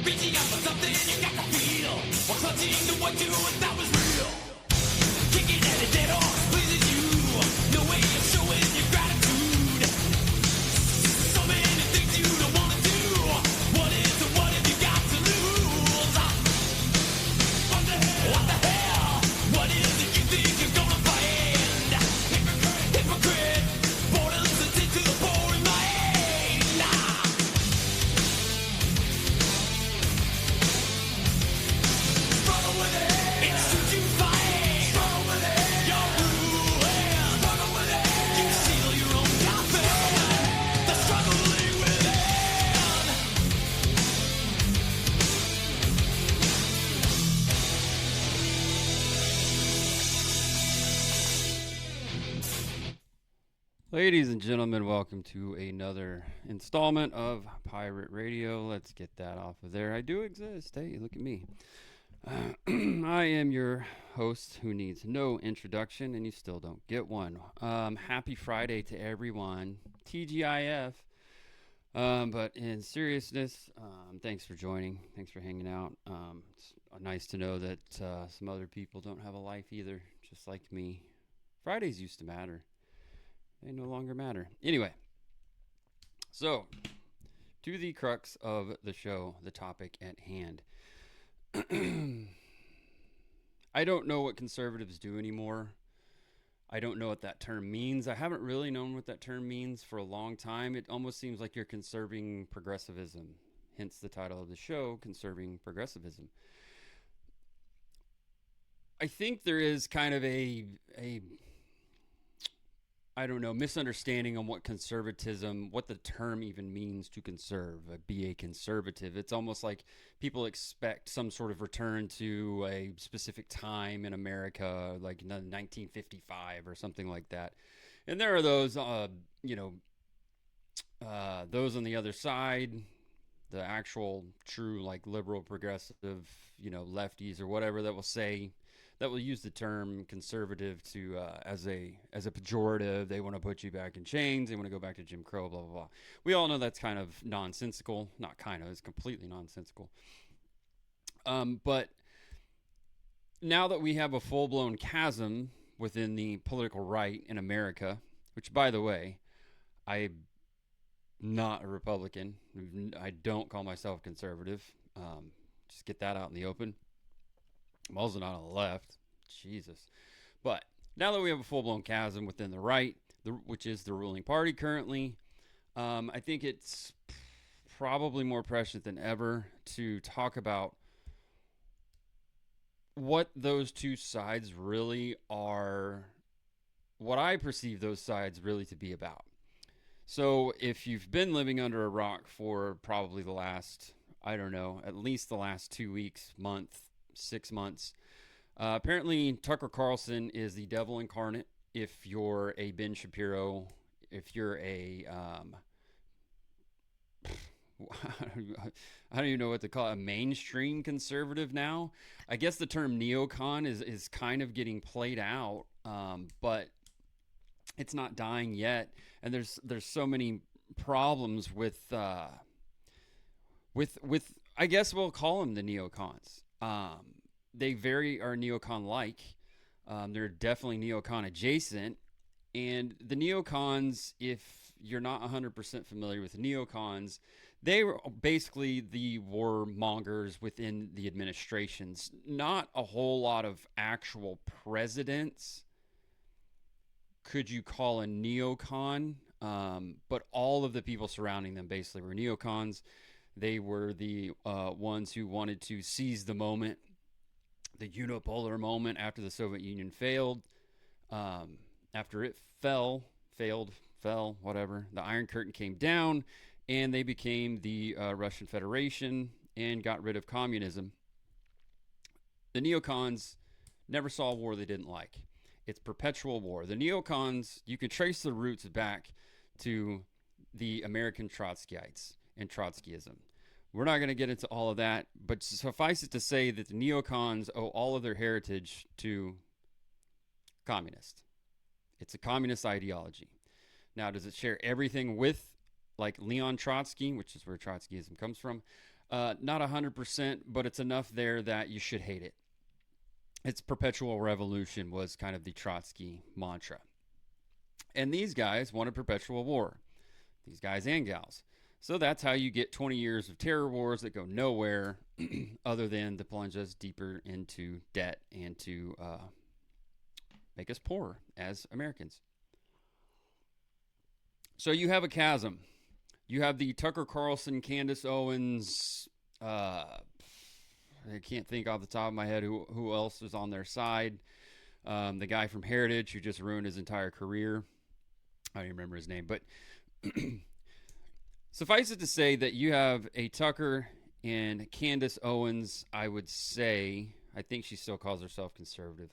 Reaching out for something you got to feel, while clutching to what you thought was real. Kicking at a dead horse pleases you, no way of showing your gratitude. So many things you don't want to do. What is and what have you got to lose? What the hell? What is it you think you're gonna find? Hypocrite, boredom sets into the boring mind. Struggle with it. It's true you fight. Struggle with it. You're ruined. Struggle with it. You seal your own coffin. The struggling within. Ladies and gentlemen, welcome to another installment of Pirate Radio. Let's get that off of there. I do exist. Hey, look at me. I am your host who needs no introduction, and you still don't get one. Happy Friday to everyone. TGIF. But in seriousness, thanks for joining. Thanks for hanging out. It's nice to know that some other people don't have a life either, just like me. Fridays used to matter. They no longer matter. Anyway, so to the crux of the show, the topic at hand. I don't know what conservatives do anymore. I don't know what that term means. I haven't really known what that term means for a long time. It almost seems like you're conserving progressivism, hence the title of the show, Conserving Progressivism. I think there is kind of a I don't know, misunderstanding on what conservatism, what the term even means to conserve, be a conservative. It's almost like people expect some sort of return to a specific time in America, like 1955 or something like that. And there are those, those on the other side, the actual true, like liberal, progressive, lefties or whatever that will use the term conservative to as a pejorative. They want to put you back in chains. They want to go back to Jim Crow, blah, blah, blah. We all know that's kind of nonsensical. Not kind of, it's completely nonsensical. But now that we have a full-blown chasm within the political right in America, which, by the way, I'm not a Republican. I don't call myself conservative. Just get that out in the open. I'm also not on the left. Jesus. But now that we have a full-blown chasm within the right, which is the ruling party currently, I think it's probably more prescient than ever to talk about what those two sides really are, what I perceive those sides really to be about. So if you've been living under a rock for probably the last, I don't know, at least the last 2 weeks, month, 6 months. Apparently, Tucker Carlson is the devil incarnate. If you're a Ben Shapiro, if you're a, I don't even know what to call it, a mainstream conservative now. I guess the term neocon is kind of getting played out, but it's not dying yet. And there's so many problems with I guess we'll call them the neocons. They are neocon-like. They're definitely neocon adjacent. And the neocons, if you're not 100% familiar with the neocons, they were basically the warmongers within the administrations. Not a whole lot of actual presidents could you call a neocon, but all of the people surrounding them basically were neocons. They were the ones who wanted to seize the moment, the unipolar moment after the Soviet Union failed. After it failed, whatever, the Iron Curtain came down, and they became the Russian Federation and got rid of communism. The neocons never saw a war they didn't like. It's perpetual war. The neocons, you can trace the roots back to the American Trotskyites and Trotskyism. We're not going to get into all of that, but suffice it to say that the neocons owe all of their heritage to communist. It's a communist ideology. Now, does it share everything with, like, Leon Trotsky, which is where Trotskyism comes from? Not 100%, but it's enough there that you should hate it. Its perpetual revolution was kind of the Trotsky mantra. And these guys wanted perpetual war, these guys and gals. So that's how you get 20 years of terror wars that go nowhere other than to plunge us deeper into debt and to make us poorer as Americans. So you have a chasm. You have the Tucker Carlson, Candace Owens. I can't think off the top of my head who else is on their side. The guy from Heritage who just ruined his entire career. I don't even remember his name, but suffice it to say that you have a Tucker and Candace Owens. I would say, I think she still calls herself conservative.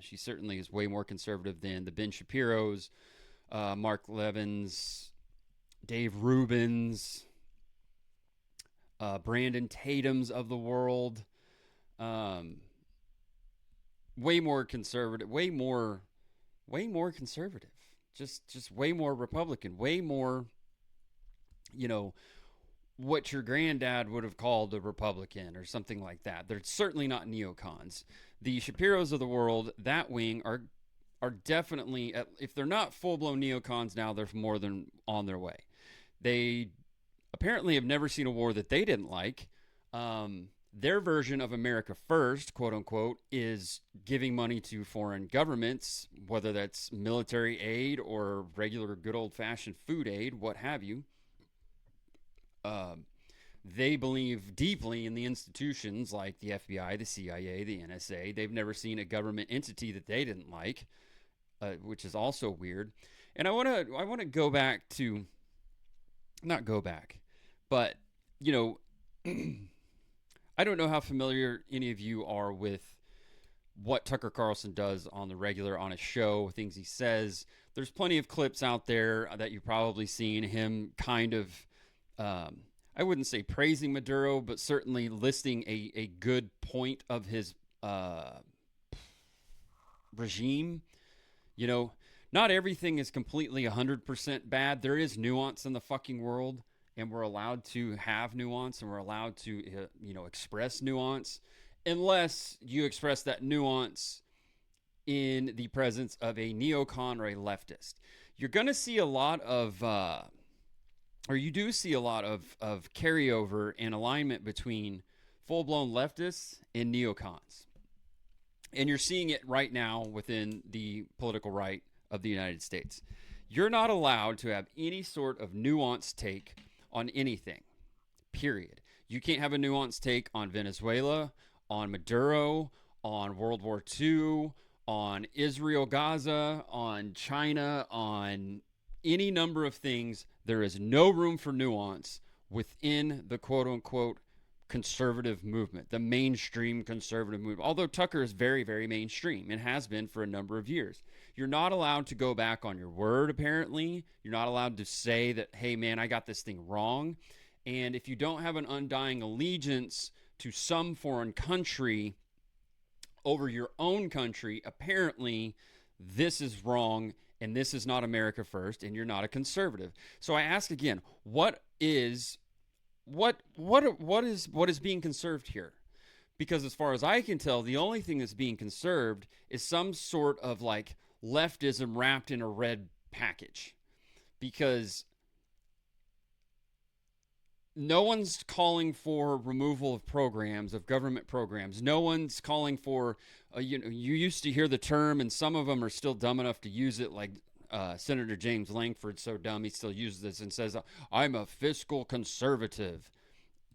She certainly is way more conservative than the Ben Shapiro's, Mark Levins, Dave Rubins, Brandon Tatum's of the world. Way more conservative. Way more conservative. Just way more Republican. Way more, what your granddad would have called a Republican or something like that. They're certainly not neocons. The Shapiros of the world, that wing, are definitely, if they're not full-blown neocons now, they're more than on their way. They apparently have never seen a war that they didn't like. Their version of America First, quote unquote, is giving money to foreign governments, whether that's military aid or regular good old-fashioned food aid, what have you. They believe deeply in the institutions like the FBI, the CIA, the NSA. They've never seen a government entity that they didn't like, which is also weird. And I want to go back to, not go back, but I don't know how familiar any of you are with what Tucker Carlson does on the regular on his show, things he says. There's plenty of clips out there that you've probably seen him kind of, I wouldn't say praising Maduro, but certainly listing a good point of his regime. Not everything is completely 100% bad. There is nuance in the fucking world, and we're allowed to have nuance, and we're allowed to, express nuance, unless you express that nuance in the presence of a neocon or a leftist. You're going to see a lot of, or you do see a lot of carryover and alignment between full-blown leftists and neocons. And you're seeing it right now within the political right of the United States. You're not allowed to have any sort of nuanced take on anything, period. You can't have a nuanced take on Venezuela, on Maduro, on World War II, on Israel, Gaza, on China, on any number of things. There is no room for nuance within the quote-unquote conservative movement, the mainstream conservative movement. Although Tucker is very, very mainstream and has been for a number of years. You're not allowed to go back on your word, apparently. You're not allowed to say that, hey, man, I got this thing wrong. And if you don't have an undying allegiance to some foreign country over your own country, apparently this is wrong and this is not America First and you're not a conservative. So I ask again, what is being conserved here? Because as far as I can tell, the only thing that's being conserved is some sort of like leftism wrapped in a red package. Because no one's calling for removal of programs, of government programs. No one's calling for, you used to hear the term, and some of them are still dumb enough to use it, like Senator James Langford's so dumb he still uses this and says, I'm a fiscal conservative,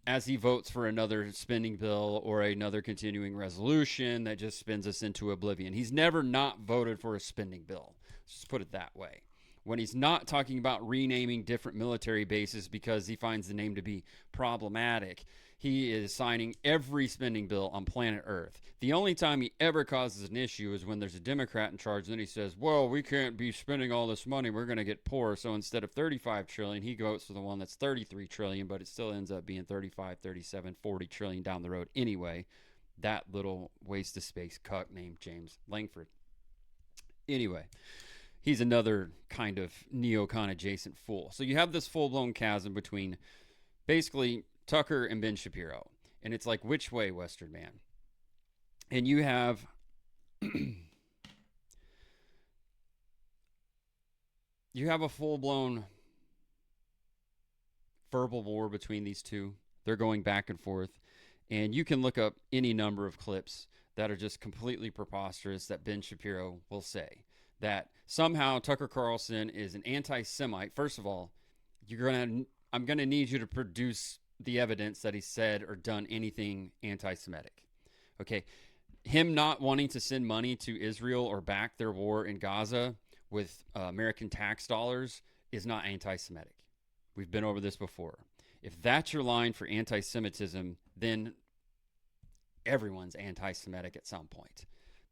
as he votes for another spending bill or another continuing resolution that just spins us into oblivion. He's never not voted for a spending bill. Let's just put it that way. When he's not talking about renaming different military bases because he finds the name to be problematic, he is signing every spending bill on planet Earth. The only time he ever causes an issue is when there's a Democrat in charge, and then he says, well, we can't be spending all this money, we're going to get poor. So instead of 35 trillion, he goes for the one that's 33 trillion, but it still ends up being 35, 37, 40 trillion down the road anyway. That little waste of space cuck named James Langford. Anyway, he's another kind of neocon adjacent fool. So you have this full-blown chasm between basically Tucker and Ben Shapiro. And it's like, which way, Western man? And you have you have a full-blown verbal war between these two. They're going back and forth. And you can look up any number of clips that are just completely preposterous that Ben Shapiro will say. That somehow Tucker Carlson is an anti-Semite. First of all, I'm gonna need you to produce the evidence that he said or done anything anti-Semitic. Okay, him not wanting to send money to Israel or back their war in Gaza with American tax dollars is not anti-Semitic. We've been over this before. If that's your line for anti-Semitism, then everyone's anti-Semitic at some point.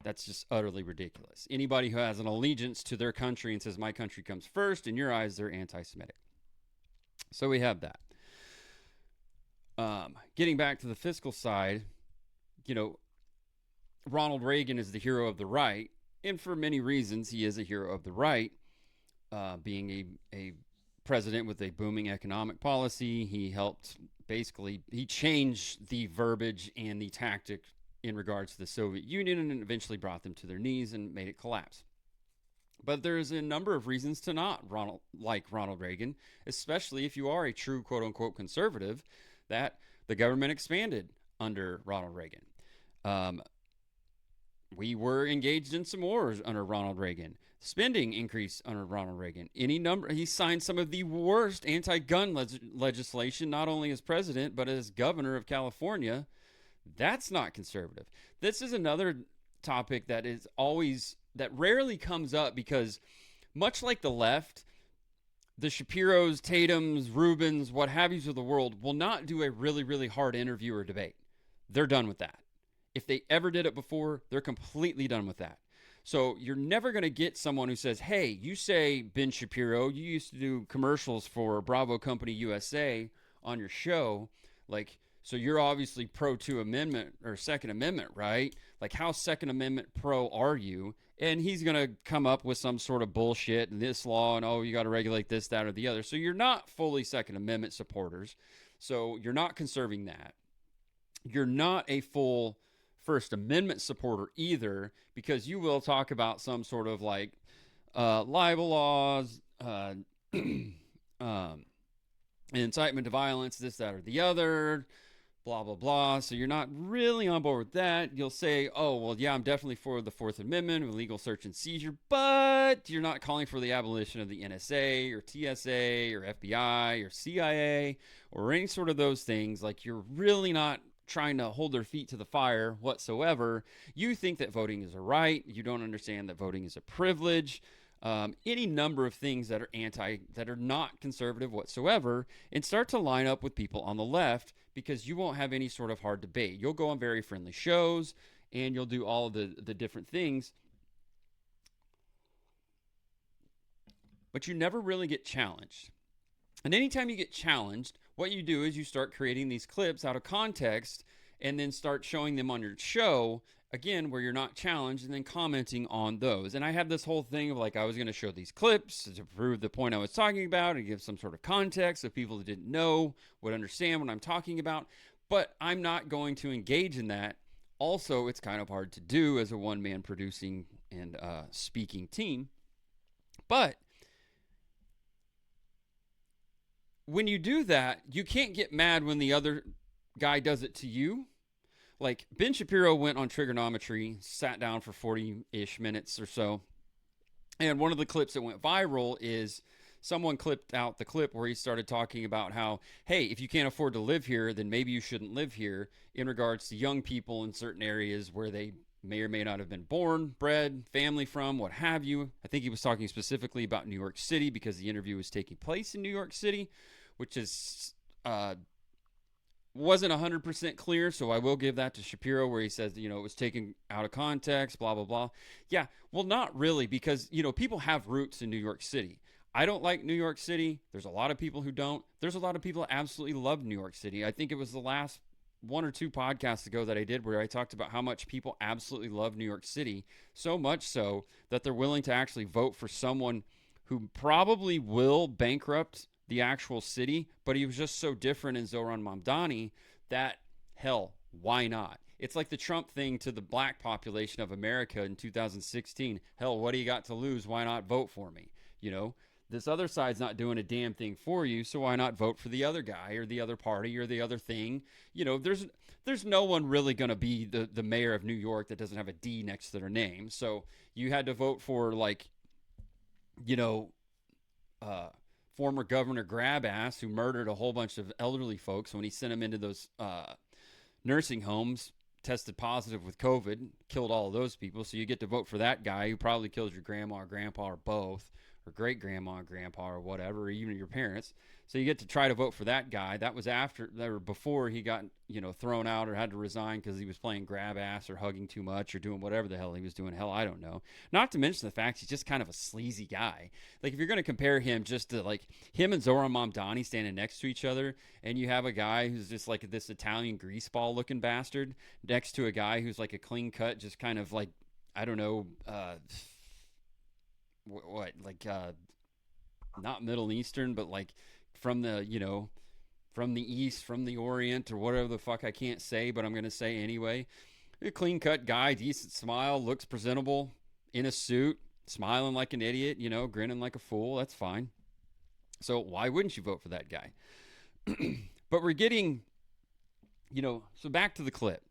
That's just utterly ridiculous. Anybody who has an allegiance to their country and says, my country comes first, in your eyes, they're anti-Semitic. So we have that. Getting back to the fiscal side, Ronald Reagan is the hero of the right, and for many reasons, he is a hero of the right, being a president with a booming economic policy. He helped he changed the verbiage and the tactic in regards to the Soviet Union and eventually brought them to their knees and made it collapse. But there's a number of reasons to not like Ronald Reagan, especially if you are a true quote-unquote conservative, that the government expanded under Ronald Reagan. We were engaged in some wars under Ronald Reagan. Spending increased under Ronald Reagan. He signed some of the worst anti-gun legislation, not only as president, but as governor of California. That's not conservative. This is another topic that rarely comes up because much like the left, the Shapiros, Tatums, Rubins, what have yous of the world will not do a really, really hard interview or debate. They're done with that. If they ever did it before, they're completely done with that. So you're never going to get someone who says, hey, you say, Ben Shapiro, you used to do commercials for Bravo Company USA on your show. Like, so you're obviously pro 2 Amendment or Second Amendment, right? Like, how Second Amendment pro are you? And he's going to come up with some sort of bullshit and this law and, oh, you got to regulate this, that, or the other. So you're not fully Second Amendment supporters. So you're not conserving that. You're not a full First Amendment supporter either, because you will talk about some sort of like libel laws, incitement to violence, this, that, or the other, blah, blah, blah. So you're not really on board with that. You'll say, oh, well, yeah, I'm definitely for the Fourth Amendment, illegal search and seizure, but you're not calling for the abolition of the NSA or TSA or FBI or CIA or any sort of those things. Like, you're really not trying to hold their feet to the fire whatsoever. You think that voting is a right. You don't understand that voting is a privilege. Any number of things that are not conservative whatsoever, and start to line up with people on the left, because you won't have any sort of hard debate. You'll go on very friendly shows and you'll do all of the different things, but you never really get challenged. And anytime you get challenged, what you do is you start creating these clips out of context and then start showing them on your show, again, where you're not challenged, and then commenting on those. And I had this whole thing of like, I was going to show these clips to prove the point I was talking about and give some sort of context so people that didn't know would understand what I'm talking about. But I'm not going to engage in that. Also, it's kind of hard to do as a one-man producing and speaking team. But when you do that, you can't get mad when the other guy does it to you. Like, Ben Shapiro went on trigonometry, sat down for 40-ish minutes or so. And one of the clips that went viral is someone clipped out the clip where he started talking about how, hey, if you can't afford to live here, then maybe you shouldn't live here, in regards to young people in certain areas where they may or may not have been born, bred, family from, what have you. I think he was talking specifically about New York City because the interview was taking place in New York City, which is wasn't 100% clear, so I will give that to Shapiro, where he says, it was taken out of context, blah, blah, blah. Yeah, well, not really, because, people have roots in New York City. I don't like New York City. There's a lot of people who don't. There's a lot of people that absolutely love New York City. I think it was the last 1 or 2 podcasts ago that I did where I talked about how much people absolutely love New York City, so much so that they're willing to actually vote for someone who probably will bankrupt the actual city, but he was just so different in Zoran Mamdani that, hell, why not? It's like the Trump thing to the black population of America in 2016. Hell, what do you got to lose? Why not vote for me? You know, this other side's not doing a damn thing for you, so why not vote for the other guy or the other party or the other thing? You know, there's no one really going to be the mayor of New York that doesn't have a D next to their name. So you had to vote for, like, you know, former Governor Grabass, who murdered a whole bunch of elderly folks when he sent them into those nursing homes, tested positive with COVID, killed all of those people. So you get to vote for that guy who probably killed your grandma or grandpa or both, or great grandma and grandpa or whatever, or even your parents. So you get to try to vote for that guy. That was before he got, you know, thrown out or had to resign because he was playing grab ass or hugging too much or doing whatever the hell he was doing. Hell, I don't know. Not to mention the fact he's just kind of a sleazy guy. Like, if you're going to compare him just to, like, him and Zoran Mamdani standing next to each other, and you have a guy who's just like this Italian greaseball looking bastard next to a guy who's like a clean cut, just kind of like, I don't know, not Middle Eastern, but like from the, you know, from the East, from the Orient, or whatever the fuck I can't say, but I'm going to say anyway. A clean cut guy, decent smile, looks presentable, in a suit, smiling like an idiot, you know, grinning like a fool. That's fine. So why wouldn't you vote for that guy? But we're getting, you know, so back to the clip.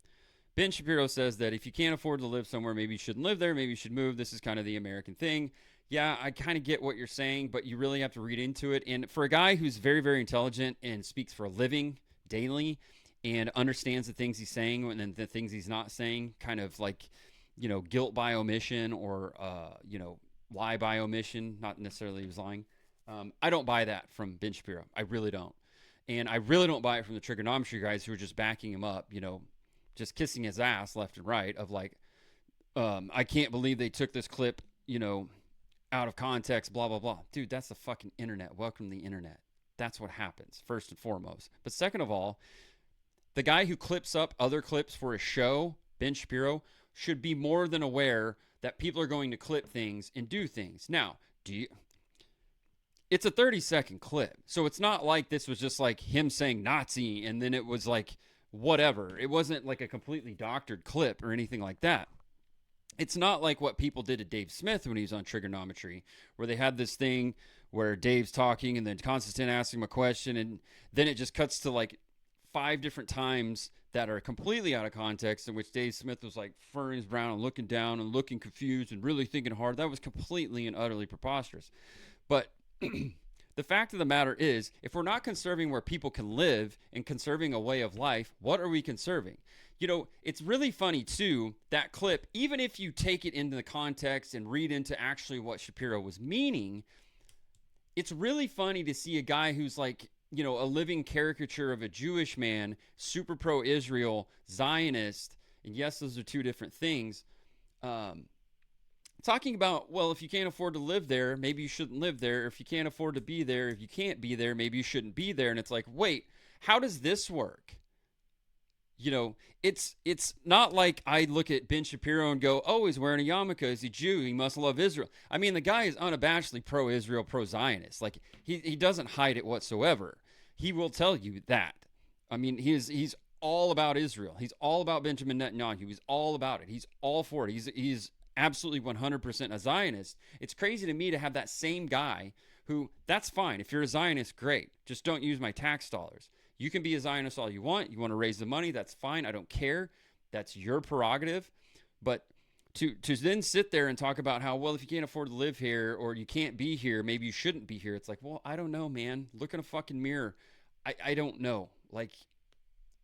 Ben Shapiro says that if you can't afford to live somewhere, maybe you shouldn't live there. Maybe you should move. This is kind of the American thing. Yeah, I kind of get what you're saying, but you really have to read into it. And for a guy who's very, very intelligent and speaks for a living daily and understands the things he's saying and then the things he's not saying, kind of like, you know, guilt by omission or, you know, lie by omission, not necessarily he was lying. I don't buy that from Ben Shapiro. I really don't. And I really don't buy it from the trigonometry guys who are just backing him up, you know, just kissing his ass left and right of like, I can't believe they took this clip, you know, out of context, blah, blah, blah. Dude, that's the fucking internet. Welcome to the internet. That's what happens, first and foremost. But second of all, the guy who clips up other clips for a show, Ben Shapiro, should be more than aware that people are going to clip things and do things. Now, it's a 30-second clip. So it's not like this was just like him saying Nazi and then it was like whatever. It wasn't like a completely doctored clip or anything like that. It's not like what people did to Dave Smith when he was on Trigonometry, where they had this thing where Dave's talking and then Constantine asks him a question, and then it just cuts to like 5 different times that are completely out of context, in which Dave Smith was like furrowing his brow and looking down and looking confused and really thinking hard. That was completely and utterly preposterous. But the fact of the matter is, if we're not conserving where people can live and conserving a way of life, what are we conserving? You know, it's really funny, too, that clip, even if you take it into the context and read into actually what Shapiro was meaning, it's really funny to see a guy who's like, you know, a living caricature of a Jewish man, super pro-Israel, Zionist, and yes, those are two different things, talking about, well, if you can't afford to live there, maybe you shouldn't live there. If you can't afford to be there, if you can't be there, maybe you shouldn't be there. And it's like, wait, how does this work? You know, it's not like I look at Ben Shapiro and go, oh, he's wearing a yarmulke. He's a Jew. He must love Israel. I mean, the guy is unabashedly pro-Israel, pro-Zionist. Like, he doesn't hide it whatsoever. He will tell you that. I mean, he's all about Israel. He's all about Benjamin Netanyahu. He's all about it. He's all for it. He's absolutely 100% a Zionist. It's crazy to me to have that same guy who, that's fine. If you're a Zionist, great. Just don't use my tax dollars. You can be a Zionist all you want. You want to raise the money, that's fine. I don't care. That's your prerogative. But to then sit there and talk about how, well, if you can't afford to live here or you can't be here, maybe you shouldn't be here. It's like, well, I don't know, man. Look in a fucking mirror. I don't know. Like,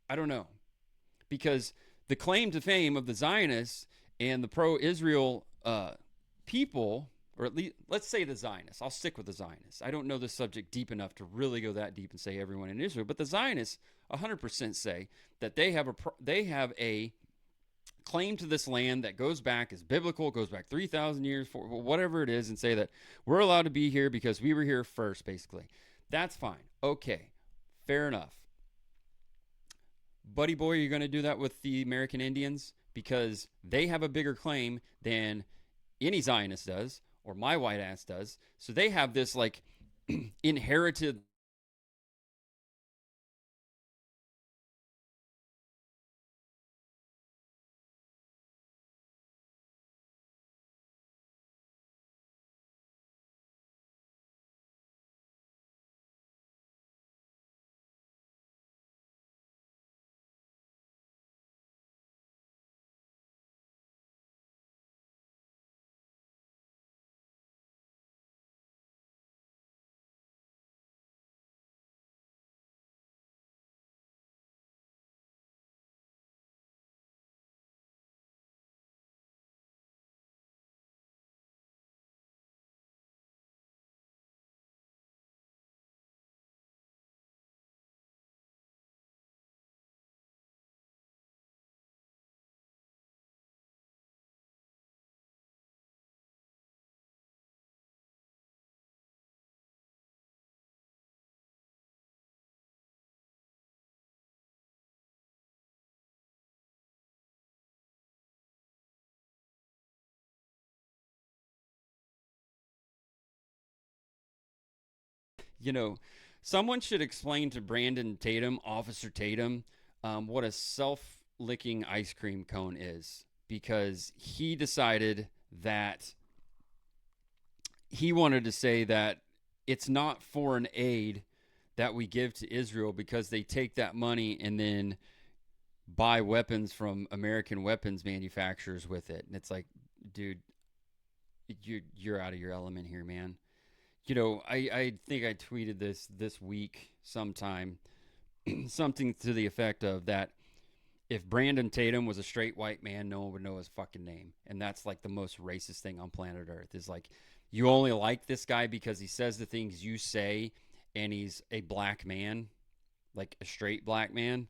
I don't know. Because the claim to fame of the Zionists and the pro-Israel people, or at least, let's say the Zionists. I'll stick with the Zionists. I don't know the subject deep enough to really go that deep and say everyone in Israel. But the Zionists 100% say that they have a claim to this land that goes back, is biblical, goes back 3,000 years, for whatever it is, and say that we're allowed to be here because we were here first, basically. That's fine. Okay. Fair enough. Buddy boy, you're going to do that with the American Indians because they have a bigger claim than any Zionist does or my white ass does. So they have this like inherited You know, someone should explain to Brandon Tatum, Officer Tatum, what a self-licking ice cream cone is, because he decided that he wanted to say that it's not foreign aid that we give to Israel because they take that money and then buy weapons from American weapons manufacturers with it. And it's like, dude, you're out of your element here, man. You know, I think I tweeted this week sometime, something to the effect of that if Brandon Tatum was a straight white man, no one would know his fucking name. And that's like the most racist thing on planet Earth is like, you only like this guy because he says the things you say and he's a black man, like a straight black man.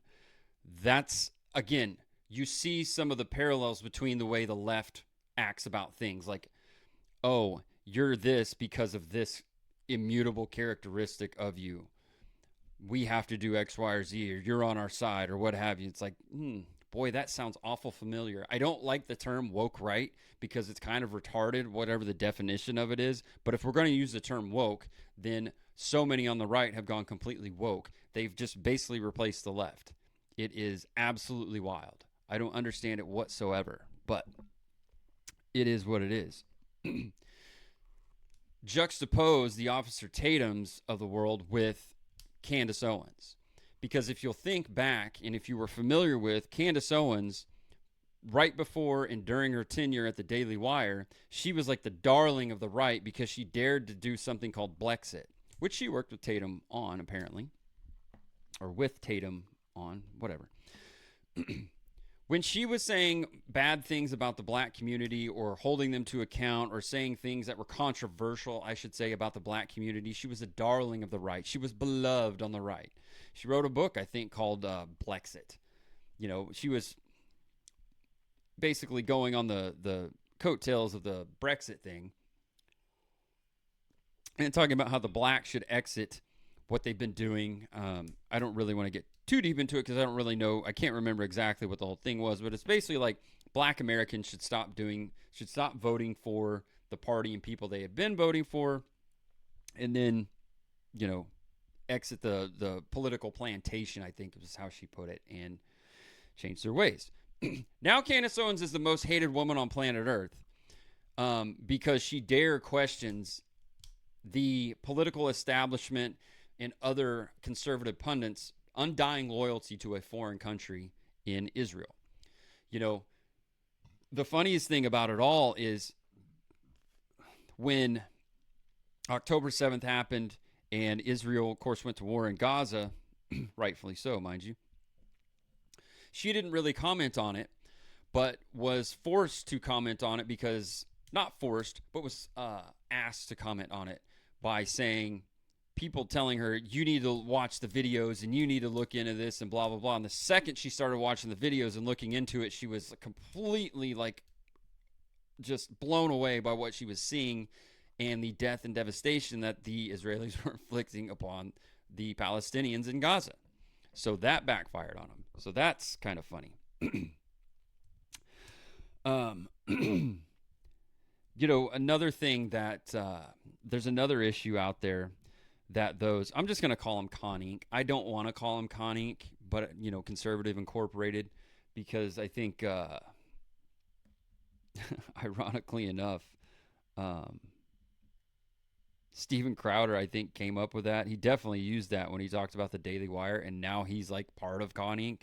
That's, again, you see some of the parallels between the way the left acts about things. Like, oh, you're this because of this immutable characteristic of you. We have to do X, Y, or Z, or you're on our side, or what have you. It's like, boy, that sounds awful familiar. I don't like the term woke right because it's kind of retarded, whatever the definition of it is. But if we're going to use the term woke, then so many on the right have gone completely woke. They've just basically replaced the left. It is absolutely wild. I don't understand it whatsoever, but it is what it is. Juxtapose the Officer Tatums of the world with Candace Owens. Because if you'll think back, and if you were familiar with Candace Owens, right before and during her tenure at the Daily Wire, she was like the darling of the right because she dared to do something called Blexit, which she worked with Tatum on, apparently. Or with Tatum on, whatever. When she was saying bad things about the black community or holding them to account or saying things that were controversial, I should say, about the black community, she was a darling of the right. She was beloved on the right. She wrote a book, I think, called Blexit. You know, she was basically going on the coattails of the Brexit thing and talking about how the blacks should exit what they've been doing. I don't really want to get too deep into it because I don't really know. I can't remember exactly what the whole thing was, but it's basically like black Americans should stop voting for the party and people they had been voting for, and then, you know, exit the political plantation, I think was how she put it, and change their ways. Now Candace Owens is the most hated woman on planet Earth because she dare questions the political establishment and other conservative pundits' undying loyalty to a foreign country in Israel. You know, the funniest thing about it all is when October 7th happened and Israel, of course, went to war in Gaza, rightfully so, mind you, she didn't really comment on it, but was forced to comment on it because, not forced, but was asked to comment on it by saying, people telling her, you need to watch the videos and you need to look into this and blah, blah, blah. And the second she started watching the videos and looking into it, she was completely like just blown away by what she was seeing and the death and devastation that the Israelis were inflicting upon the Palestinians in Gaza. So that backfired on them. So that's kind of funny. You know, another thing that there's another issue out there that those, I'm just going to call them Con Inc. I don't want to call them Con Inc., but, you know, Conservative Incorporated, because I think, ironically enough, Steven Crowder, I think, came up with that. He definitely used that when he talked about the Daily Wire, and now he's like part of Con Inc.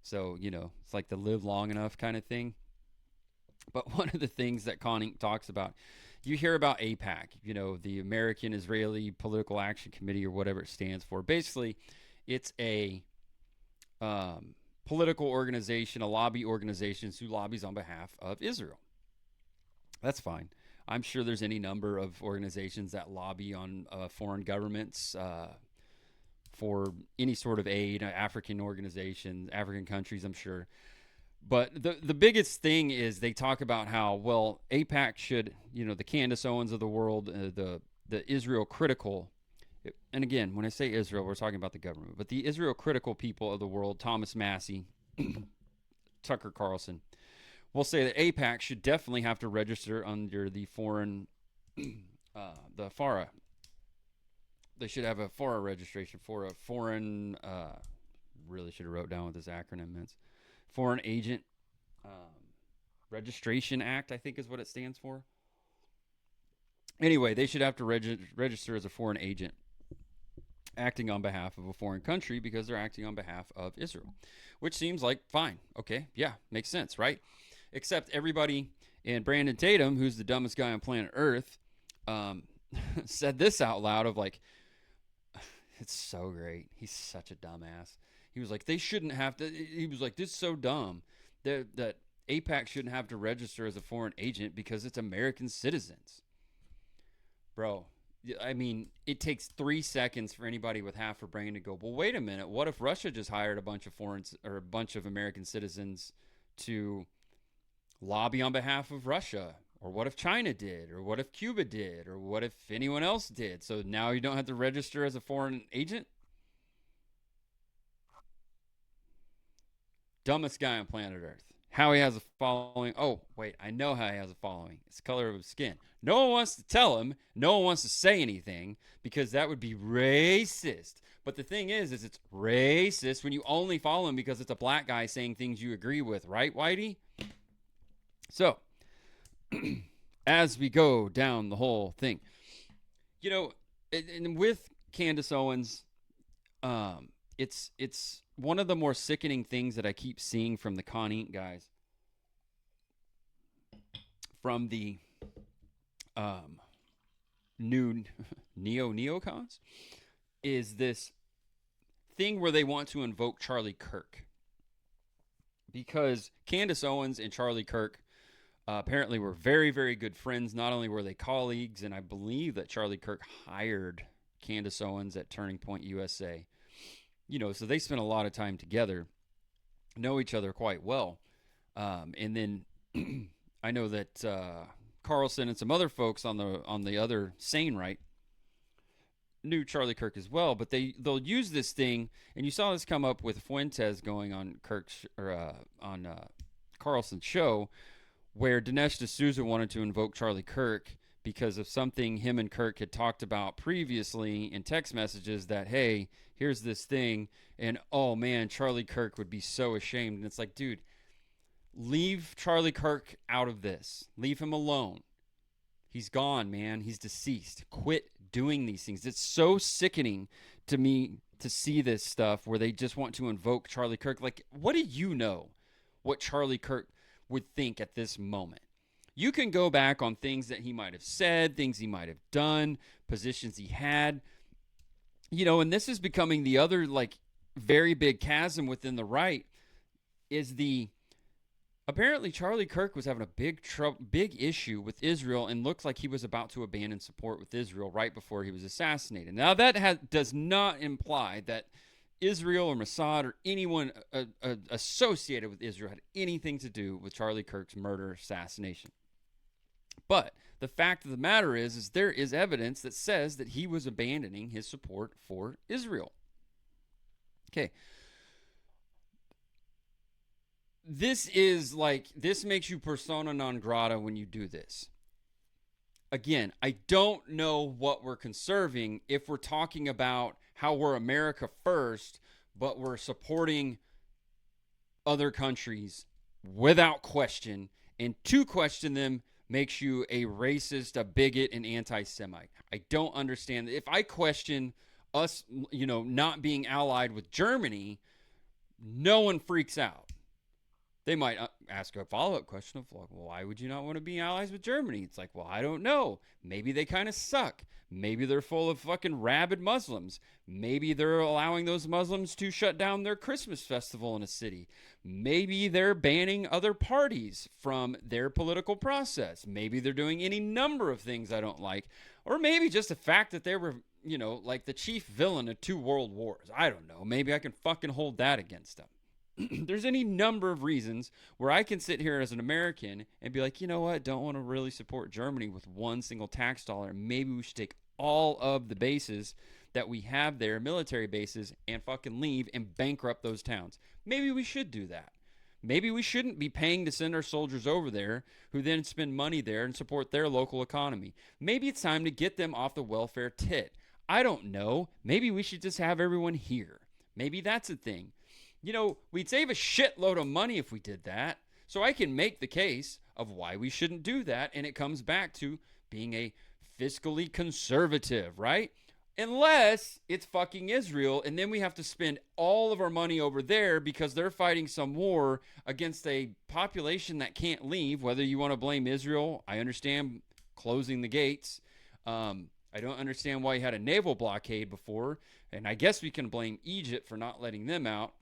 So, you know, it's like the live long enough kind of thing. But one of the things that Con Inc. talks about, you hear about AIPAC, you know, the American Israeli Political Action Committee or whatever it stands for. Basically, it's a political organization, a lobby organization who lobbies on behalf of Israel. That's fine. I'm sure there's any number of organizations that lobby on foreign governments for any sort of aid, African organizations, African countries, I'm sure. But the biggest thing is they talk about how, well, AIPAC should, you know, the Candace Owens of the world, the Israel critical, and again, when I say Israel, we're talking about the government, but the Israel critical people of the world, Thomas Massey, Tucker Carlson, will say that AIPAC should definitely have to register under the foreign, the They should have a FORA registration for a foreign. Really should have wrote down what this acronym means. Foreign Agent Registration Act, I think is what it stands for. Anyway, they should have to register as a foreign agent acting on behalf of a foreign country because they're acting on behalf of Israel, which seems like fine. Okay, yeah, makes sense, right? Except everybody, and Brandon Tatum, who's the dumbest guy on planet Earth, said this out loud of like, it's so great. He's such a dumbass. He was like, they shouldn't have to. He was like, this is so dumb that AIPAC shouldn't have to register as a foreign agent because it's American citizens. Bro, I mean, it takes 3 seconds for anybody with half a brain to go, well, wait a minute. What if Russia just hired a bunch of American citizens to lobby on behalf of Russia? Or what if China did? Or what if Cuba did? Or what if anyone else did? So now you don't have to register as a foreign agent? Dumbest guy on planet Earth. How he has a following. Oh, wait, I know how he has a following. It's the color of his skin. No one wants to tell him. No one wants to say anything because that would be racist. But the thing is it's racist when you only follow him because it's a black guy saying things you agree with, right, Whitey? So, as we go down the whole thing, you know, and with Candace Owens, it's one of the more sickening things that I keep seeing from the Con Inc. guys, from the new neocons, is this thing where they want to invoke Charlie Kirk. Because Candace Owens and Charlie Kirk apparently were very, very good friends. Not only were they colleagues, and I believe that Charlie Kirk hired Candace Owens at Turning Point USA. You know, so they spent a lot of time together, know each other quite well. And then I know that Carlson and some other folks on the other sane right knew Charlie Kirk as well, but they'll use this thing, and you saw this come up with Fuentes going on Carlson's show, where Dinesh D'Souza wanted to invoke Charlie Kirk because of something him and Kirk had talked about previously in text messages that, hey, here's this thing, and oh man, Charlie Kirk would be so ashamed. And it's like, dude, leave Charlie Kirk out of this. Leave him alone. He's gone, man. He's deceased. Quit doing these things. It's so sickening to me to see this stuff where they just want to invoke Charlie Kirk. Like, what do you know what Charlie Kirk would think at this moment? You can go back on things that he might have said, things he might have done, positions he had. You know, and this is becoming the other, like, very big chasm within the right is apparently Charlie Kirk was having a big issue with Israel and looked like he was about to abandon support with Israel right before he was assassinated. Now, that does not imply that Israel or Mossad or anyone associated with Israel had anything to do with Charlie Kirk's murder assassination. But the fact of the matter is there is evidence that says that he was abandoning his support for Israel. Okay. This makes you persona non grata when you do this. Again, I don't know what we're conserving if we're talking about how we're America first, but we're supporting other countries without question. And to question them makes you a racist, a bigot, an anti-Semite. I don't understand. If I question us, not being allied with Germany, no one freaks out. They might ask a follow-up question of, well, why would you not want to be allies with Germany? It's like, well, I don't know. Maybe they kind of suck. Maybe they're full of fucking rabid Muslims. Maybe they're allowing those Muslims to shut down their Christmas festival in a city. Maybe they're banning other parties from their political process. Maybe they're doing any number of things I don't like. Or maybe just the fact that they were, like the chief villain of 2 world wars. I don't know. Maybe I can fucking hold that against them. There's any number of reasons where I can sit here as an American and be like, you know what, don't want to really support Germany with one single tax dollar. Maybe we should take all of the bases that we have there, military bases, and fucking leave and bankrupt those towns. Maybe we should do that. Maybe we shouldn't be paying to send our soldiers over there who then spend money there and support their local economy. Maybe it's time to get them off the welfare tit. I don't know. Maybe we should just have everyone here. Maybe that's a thing. We'd save a shitload of money if we did that. So I can make the case of why we shouldn't do that. And it comes back to being a fiscally conservative, right? Unless it's fucking Israel, and then we have to spend all of our money over there because they're fighting some war against a population that can't leave. Whether you want to blame Israel, I understand closing the gates. I don't understand why you had a naval blockade before, and I guess we can blame Egypt for not letting them out.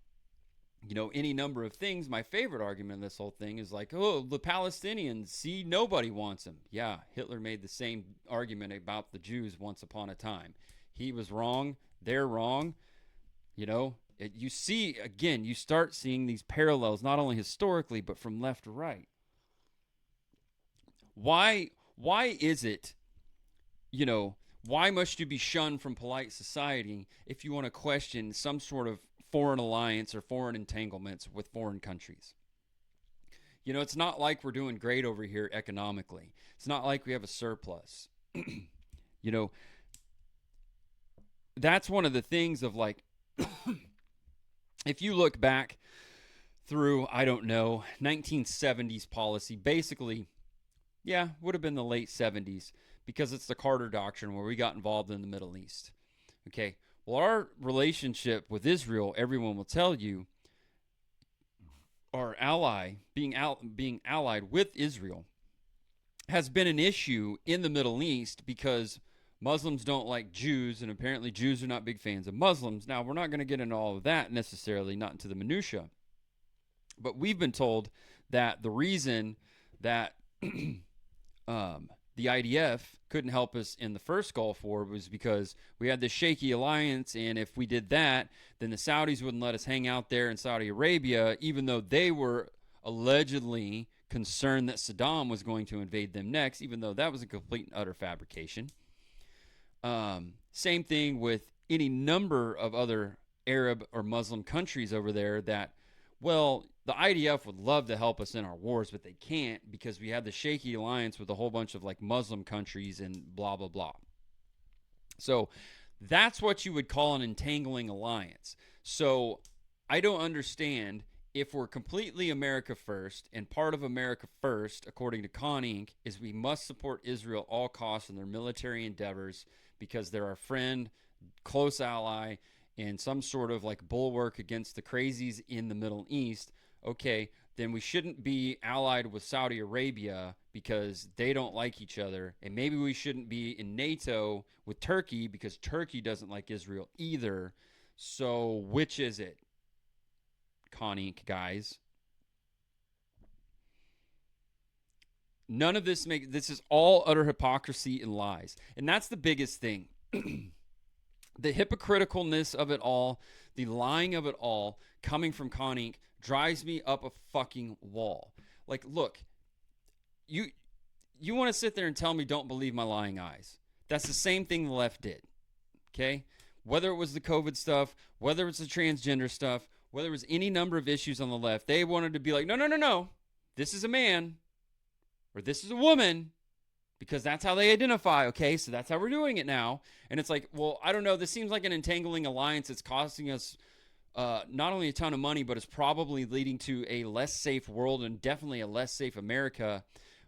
Any number of things. My favorite argument in this whole thing is like, oh, the Palestinians, see, nobody wants them. Yeah, Hitler made the same argument about the Jews once upon a time. He was wrong. They're wrong. You see, again, you start seeing these parallels, not only historically, but from left to right. Why is it, why must you be shunned from polite society if you want to question some sort of foreign alliance or foreign entanglements with foreign countries? It's not like we're doing great over here economically. It's not like we have a surplus. That's one of the things of like, if you look back through, I don't know, 1970s policy, basically, yeah, would have been the late 70s, because it's the Carter Doctrine where we got involved in the Middle East. Okay, well, our relationship with Israel, everyone will tell you, our ally, being allied with Israel, has been an issue in the Middle East because Muslims don't like Jews, and apparently Jews are not big fans of Muslims. Now, we're not going to get into all of that necessarily, not into the minutia. But we've been told that the reason that the IDF couldn't help us in the first Gulf War was because we had this shaky alliance, and if we did that, then the Saudis wouldn't let us hang out there in Saudi Arabia, even though they were allegedly concerned that Saddam was going to invade them next, even though that was a complete and utter fabrication. Same thing with any number of other Arab or Muslim countries over there that, well, the IDF would love to help us in our wars, but they can't because we have the shaky alliance with a whole bunch of like Muslim countries and blah, blah, blah. So that's what you would call an entangling alliance. So I don't understand, if we're completely America first, and part of America first, according to Con Inc., is we must support Israel at all costs in their military endeavors because they're our friend, close ally, and some sort of like bulwark against the crazies in the Middle East. Okay, then we shouldn't be allied with Saudi Arabia because they don't like each other. And maybe we shouldn't be in NATO with Turkey because Turkey doesn't like Israel either. So which is it? Con Inc. guys. None of this this is all utter hypocrisy and lies. And that's the biggest thing. The hypocriticalness of it all, the lying of it all, coming from Con Inc. drives me up a fucking wall. Like, look, you want to sit there and tell me don't believe my lying eyes. That's the same thing the left did. Okay? Whether it was the COVID stuff, whether it's the transgender stuff, whether it was any number of issues on the left, they wanted to be like, no. This is a man or this is a woman because that's how they identify. Okay, so that's how we're doing it now. And it's like, well, I don't know. This seems like an entangling alliance. It's costing us not only a ton of money, but it's probably leading to a less safe world and definitely a less safe America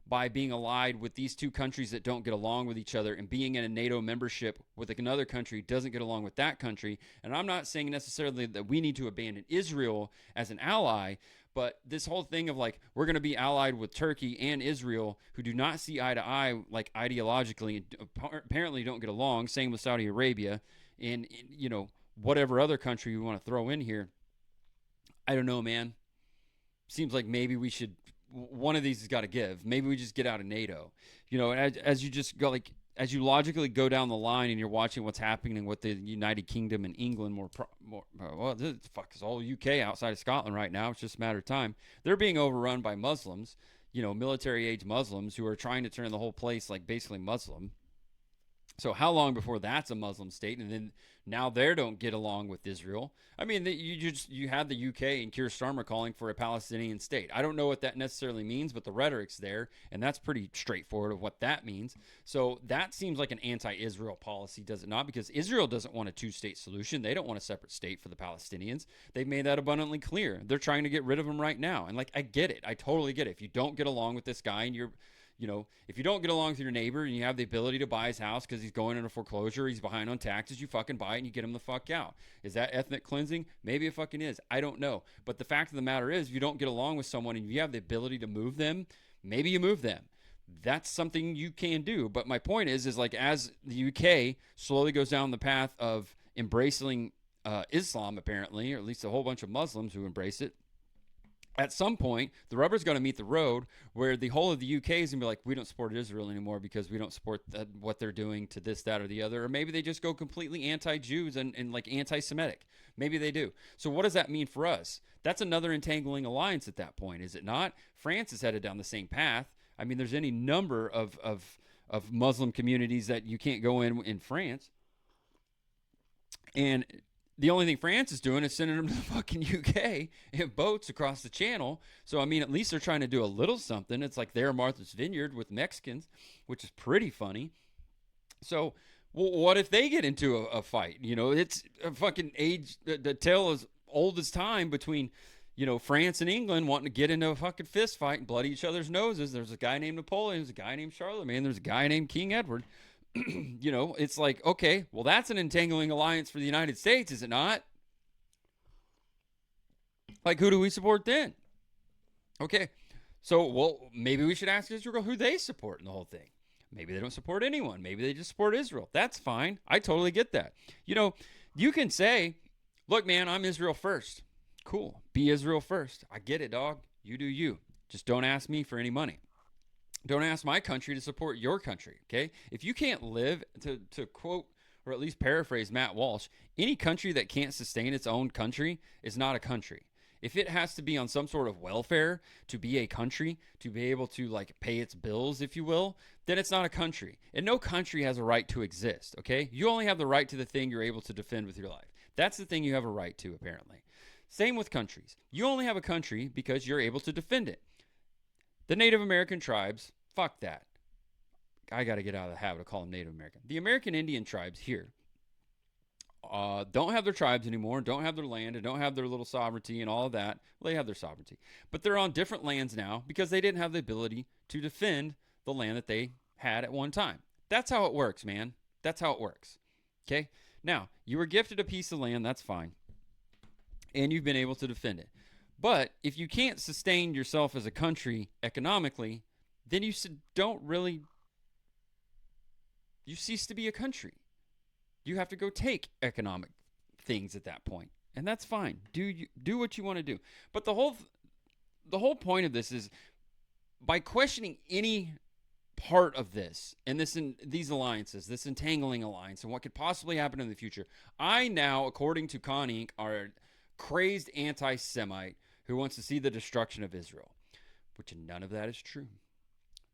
by being allied with these two countries that don't get along with each other and being in a NATO membership with another country doesn't get along with that country. And I'm not saying necessarily that we need to abandon Israel as an ally, but this whole thing of like, we're going to be allied with Turkey and Israel who do not see eye to eye, like ideologically, and apparently don't get along. Same with Saudi Arabia and, you know, whatever other country we want to throw in here. I don't know, man. Seems like maybe we should, one of these has got to give. Maybe we just get out of NATO. You know, as you just go, like, as you logically go down the line and you're watching what's happening with the United Kingdom and England, well, this fuck is all UK outside of Scotland right now. It's just a matter of time. They're being overrun by Muslims, you know, military age Muslims who are trying to turn the whole place like basically Muslim. So how long before that's a Muslim state, and then now they don't get along with Israel? I mean, you had the UK and Keir Starmer calling for a Palestinian state. I don't know what that necessarily means, but the rhetoric's there, and that's pretty straightforward of what that means. So that seems like an anti-Israel policy, does it not? Because Israel doesn't want a two-state solution. They don't want a separate state for the Palestinians. They've made that abundantly clear. They're trying to get rid of them right now, and like I get it. I totally get it. If you don't get along with this guy and if you don't get along with your neighbor and you have the ability to buy his house because he's going into foreclosure, he's behind on taxes, you fucking buy it and you get him the fuck out. Is that ethnic cleansing? Maybe it fucking is. I don't know. But the fact of the matter is, if you don't get along with someone and you have the ability to move them, maybe you move them. That's something you can do. But my point is like as the UK slowly goes down the path of embracing Islam, apparently, or at least a whole bunch of Muslims who embrace it, at some point, the rubber's going to meet the road where the whole of the UK is going to be like, we don't support Israel anymore because we don't support what they're doing to this, that, or the other. Or maybe they just go completely anti-Jews and like anti-Semitic. Maybe they do. So what does that mean for us? That's another entangling alliance at that point, is it not? France is headed down the same path. I mean, there's any number of Muslim communities that you can't go in France. And the only thing France is doing is sending them to the fucking UK in boats across the channel. So, I mean, at least they're trying to do a little something. It's like they're Martha's Vineyard with Mexicans, which is pretty funny. So, what if they get into a fight? It's a fucking age, the tale is old as time between, France and England wanting to get into a fucking fist fight and bloody each other's noses. There's a guy named Napoleon. There's a guy named Charlemagne. There's a guy named King Edward. It's like, okay, well, that's an entangling alliance for the United States, is it not? Like, who do we support then? Okay, so, well, maybe we should ask Israel who they support in the whole thing. Maybe they don't support anyone. Maybe they just support Israel. That's fine. I totally get that. You can say, look, man, I'm Israel first. Cool. Be Israel first. I get it, dog. You do you. Just don't ask me for any money. Don't ask my country to support your country, okay? If you can't live, to quote or at least paraphrase Matt Walsh, any country that can't sustain its own country is not a country. If it has to be on some sort of welfare to be a country, to be able to like pay its bills, if you will, then it's not a country. And no country has a right to exist, okay? You only have the right to the thing you're able to defend with your life. That's the thing you have a right to, apparently. Same with countries. You only have a country because you're able to defend it. The Native American tribes, fuck that. I got to get out of the habit of calling them Native American. The American Indian tribes here don't have their tribes anymore, don't have their land, and don't have their little sovereignty and all of that. Well, they have their sovereignty. But they're on different lands now because they didn't have the ability to defend the land that they had at one time. That's how it works, man. That's how it works. Okay? Now, you were gifted a piece of land, that's fine. And you've been able to defend it. But if you can't sustain yourself as a country economically, then you cease to be a country. You have to go take economic things at that point. And that's fine. Do what you want to do. But the whole point of this is by questioning any part of this and these alliances, this entangling alliance and what could possibly happen in the future, I now, according to Con Inc., are a crazed anti-Semite who wants to see the destruction of Israel, which none of that is true.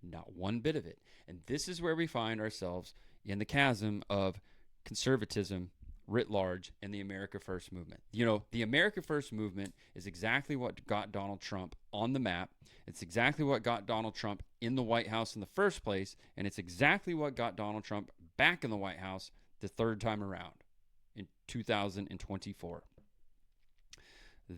Not one bit of it. And this is where we find ourselves in the chasm of conservatism writ large and the America First movement. The America First movement is exactly what got Donald Trump on the map. It's exactly what got Donald Trump in the White House in the first place. And it's exactly what got Donald Trump back in the White House the third time around in 2024.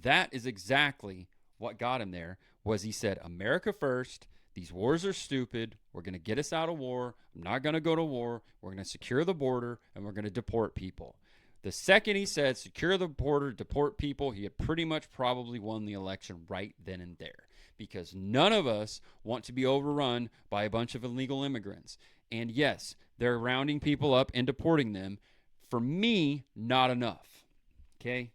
That is exactly what got him there, was he said, America first. These wars are stupid. We're going to get us out of war. I'm not going to go to war. We're going to secure the border, and we're going to deport people. The second he said secure the border, deport people, he had pretty much probably won the election right then and there, because none of us want to be overrun by a bunch of illegal immigrants. And yes, they're rounding people up and deporting them. For me, not enough. Okay?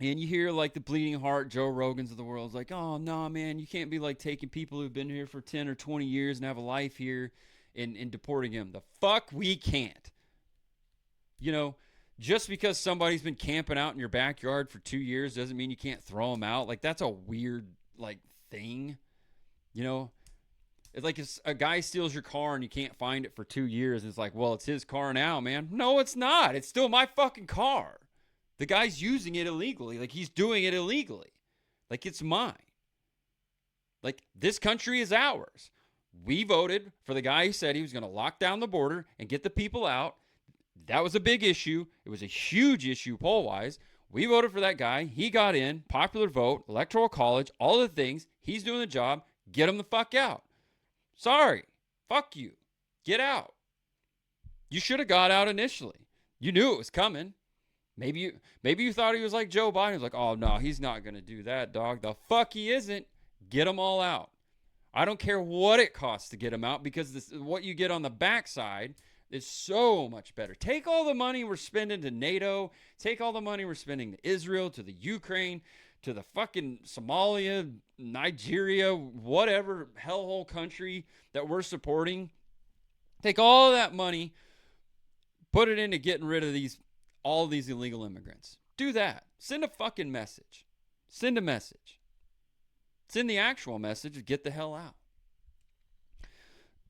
And you hear like the bleeding heart Joe Rogans of the world is like, oh, no, man, you can't be like taking people who've been here for 10 or 20 years and have a life here and deporting them. The fuck we can't. Just because somebody's been camping out in your backyard for 2 years doesn't mean you can't throw them out. Like, that's a weird, like, thing. It's like if a guy steals your car and you can't find it for 2 years, it's like, well, it's his car now, man. No, it's not. It's still my fucking car. The guy's using it illegally. Like, he's doing it illegally. Like, it's mine. Like, this country is ours. We voted for the guy who said he was going to lock down the border and get the people out. That was a big issue. It was a huge issue poll-wise. We voted for that guy. He got in. Popular vote, electoral college, all the things. He's doing the job. Get him the fuck out. Sorry. Fuck you. Get out. You should have got out initially. You knew it was coming. Maybe you thought he was like Joe Biden. He was like, oh, no, he's not going to do that, dog. The fuck he isn't. Get them all out. I don't care what it costs to get them out, because what you get on the backside is so much better. Take all the money we're spending to NATO. Take all the money we're spending to Israel, to the Ukraine, to the fucking Somalia, Nigeria, whatever hellhole country that we're supporting. Take all that money, put it into getting rid of all these illegal immigrants. Do that. Send a fucking message. Send a message. Send the actual message of get the hell out.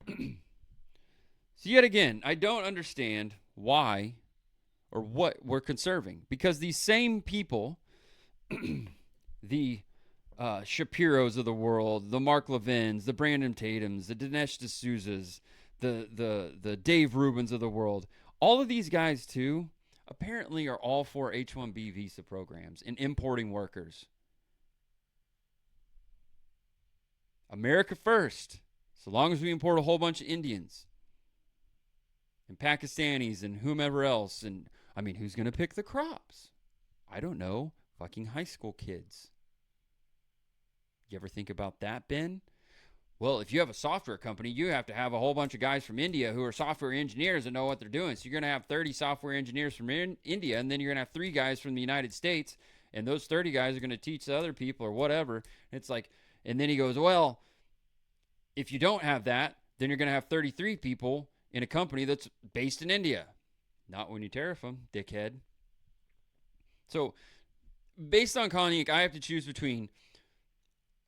So yet again, I don't understand why or what we're conserving. Because these same people, the Shapiros of the world, the Mark Levins, the Brandon Tatums, the Dinesh D'Souza's, the Dave Rubins of the world, all of these guys too, apparently are all for H-1B visa programs and importing workers. America first. So long as we import a whole bunch of Indians and Pakistanis and whomever else. And I mean, who's going to pick the crops? I don't know. Fucking high school kids. You ever think about that, Ben? Well, if you have a software company, you have to have a whole bunch of guys from India who are software engineers and know what they're doing. So you're going to have 30 software engineers from India, and then you're going to have 3 guys from the United States, and those 30 guys are going to teach the other people or whatever. It's like, and then he goes, well, if you don't have that, then you're going to have 33 people in a company that's based in India. Not when you tariff them, dickhead. So based on Connie, I have to choose between,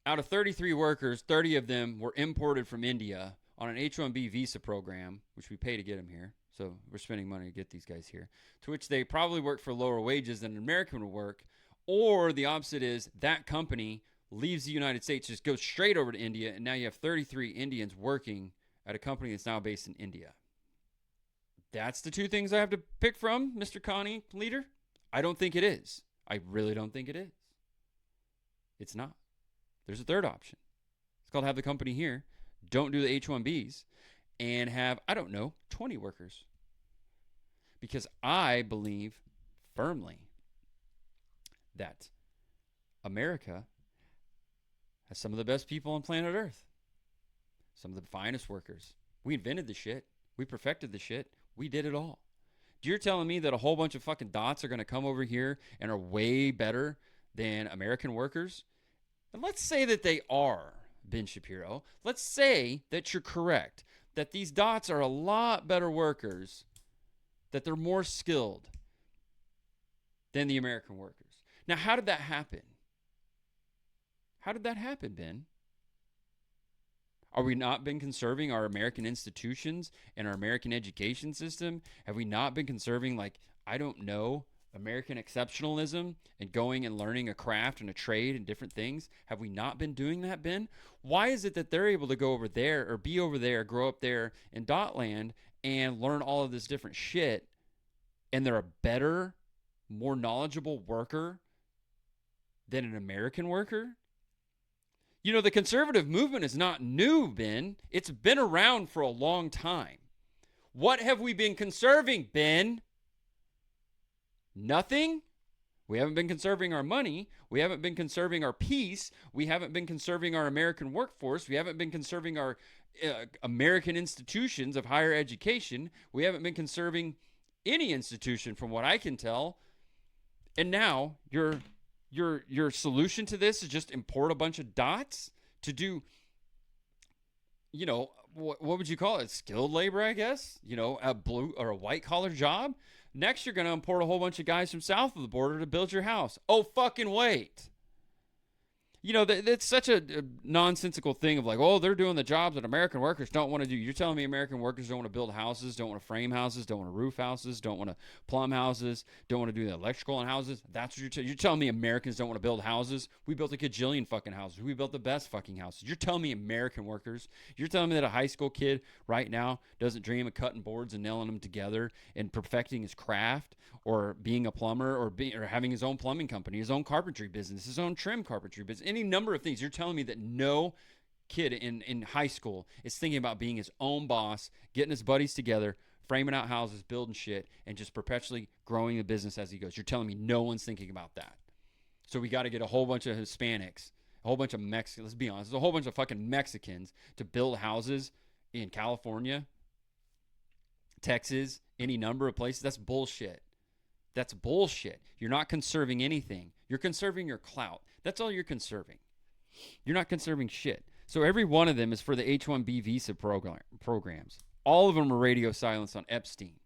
out of 33 workers, 30 of them were imported from India on an H-1B visa program, which we pay to get them here. So we're spending money to get these guys here, to which they probably work for lower wages than an American would work. Or the opposite is that company leaves the United States, just goes straight over to India, and now you have 33 Indians working at a company that's now based in India. That's the 2 things I have to pick from, Mr. Connie leader? I don't think it is. I really don't think it is. It's not. There's a third option. It's called have the company here, don't do the H-1Bs, and have, 20 workers. Because I believe firmly that America has some of the best people on planet Earth. Some of the finest workers. We invented the shit. We perfected the shit. We did it all. You're telling me that a whole bunch of fucking dots are going to come over here and are way better than American workers? And let's say that they are, Ben Shapiro. Let's say that you're correct, that these dots are a lot better workers, that they're more skilled than the American workers. Now, how did that happen? How did that happen, Ben? Are we not been conserving our American institutions and our American education system? Have we not been conserving, American exceptionalism and going and learning a craft and a trade and different things? Have we not been doing that, Ben? Why is it that they're able to go over there or be over there, grow up there in Dotland and learn all of this different shit, and they're a better, more knowledgeable worker than an American worker? You know, the conservative movement is not new, Ben. It's been around for a long time. What have we been conserving, Ben? Nothing? We haven't been conserving our money. We haven't been conserving our peace. We haven't been conserving our American workforce. We haven't been conserving our American institutions of higher education. We haven't been conserving any institution from what I can tell. And now your solution to this is just import a bunch of dots to do, what would you call it? Skilled labor, I guess, a blue or a white collar job. Next, you're going to import a whole bunch of guys from south of the border to build your house. Oh, fucking wait. That's such a nonsensical thing of like, oh, they're doing the jobs that American workers don't want to do. You're telling me American workers don't want to build houses, don't want to frame houses, don't want to roof houses, don't want to plumb houses, don't want to do the electrical in houses? That's what you're telling me Americans don't want to build houses? We built a gajillion fucking houses. We built the best fucking houses. You're telling me American workers? You're telling me that a high school kid right now doesn't dream of cutting boards and nailing them together and perfecting his craft, or being a plumber, or having his own plumbing company, his own carpentry business, his own trim carpentry business, any number of things? You're telling me that no kid in high school is thinking about being his own boss, getting his buddies together, framing out houses, building shit, and just perpetually growing the business as he goes? You're telling me no one's thinking about that. So we got to get a whole bunch of Hispanics, a whole bunch of Mexicans, let's be honest, there's a whole bunch of fucking Mexicans to build houses in California, Texas, any number of places. That's bullshit. That's bullshit. You're not conserving anything. You're conserving your clout. That's all you're conserving. You're not conserving shit. So every one of them is for the H-1B visa programs. All of them are radio silence on Epstein.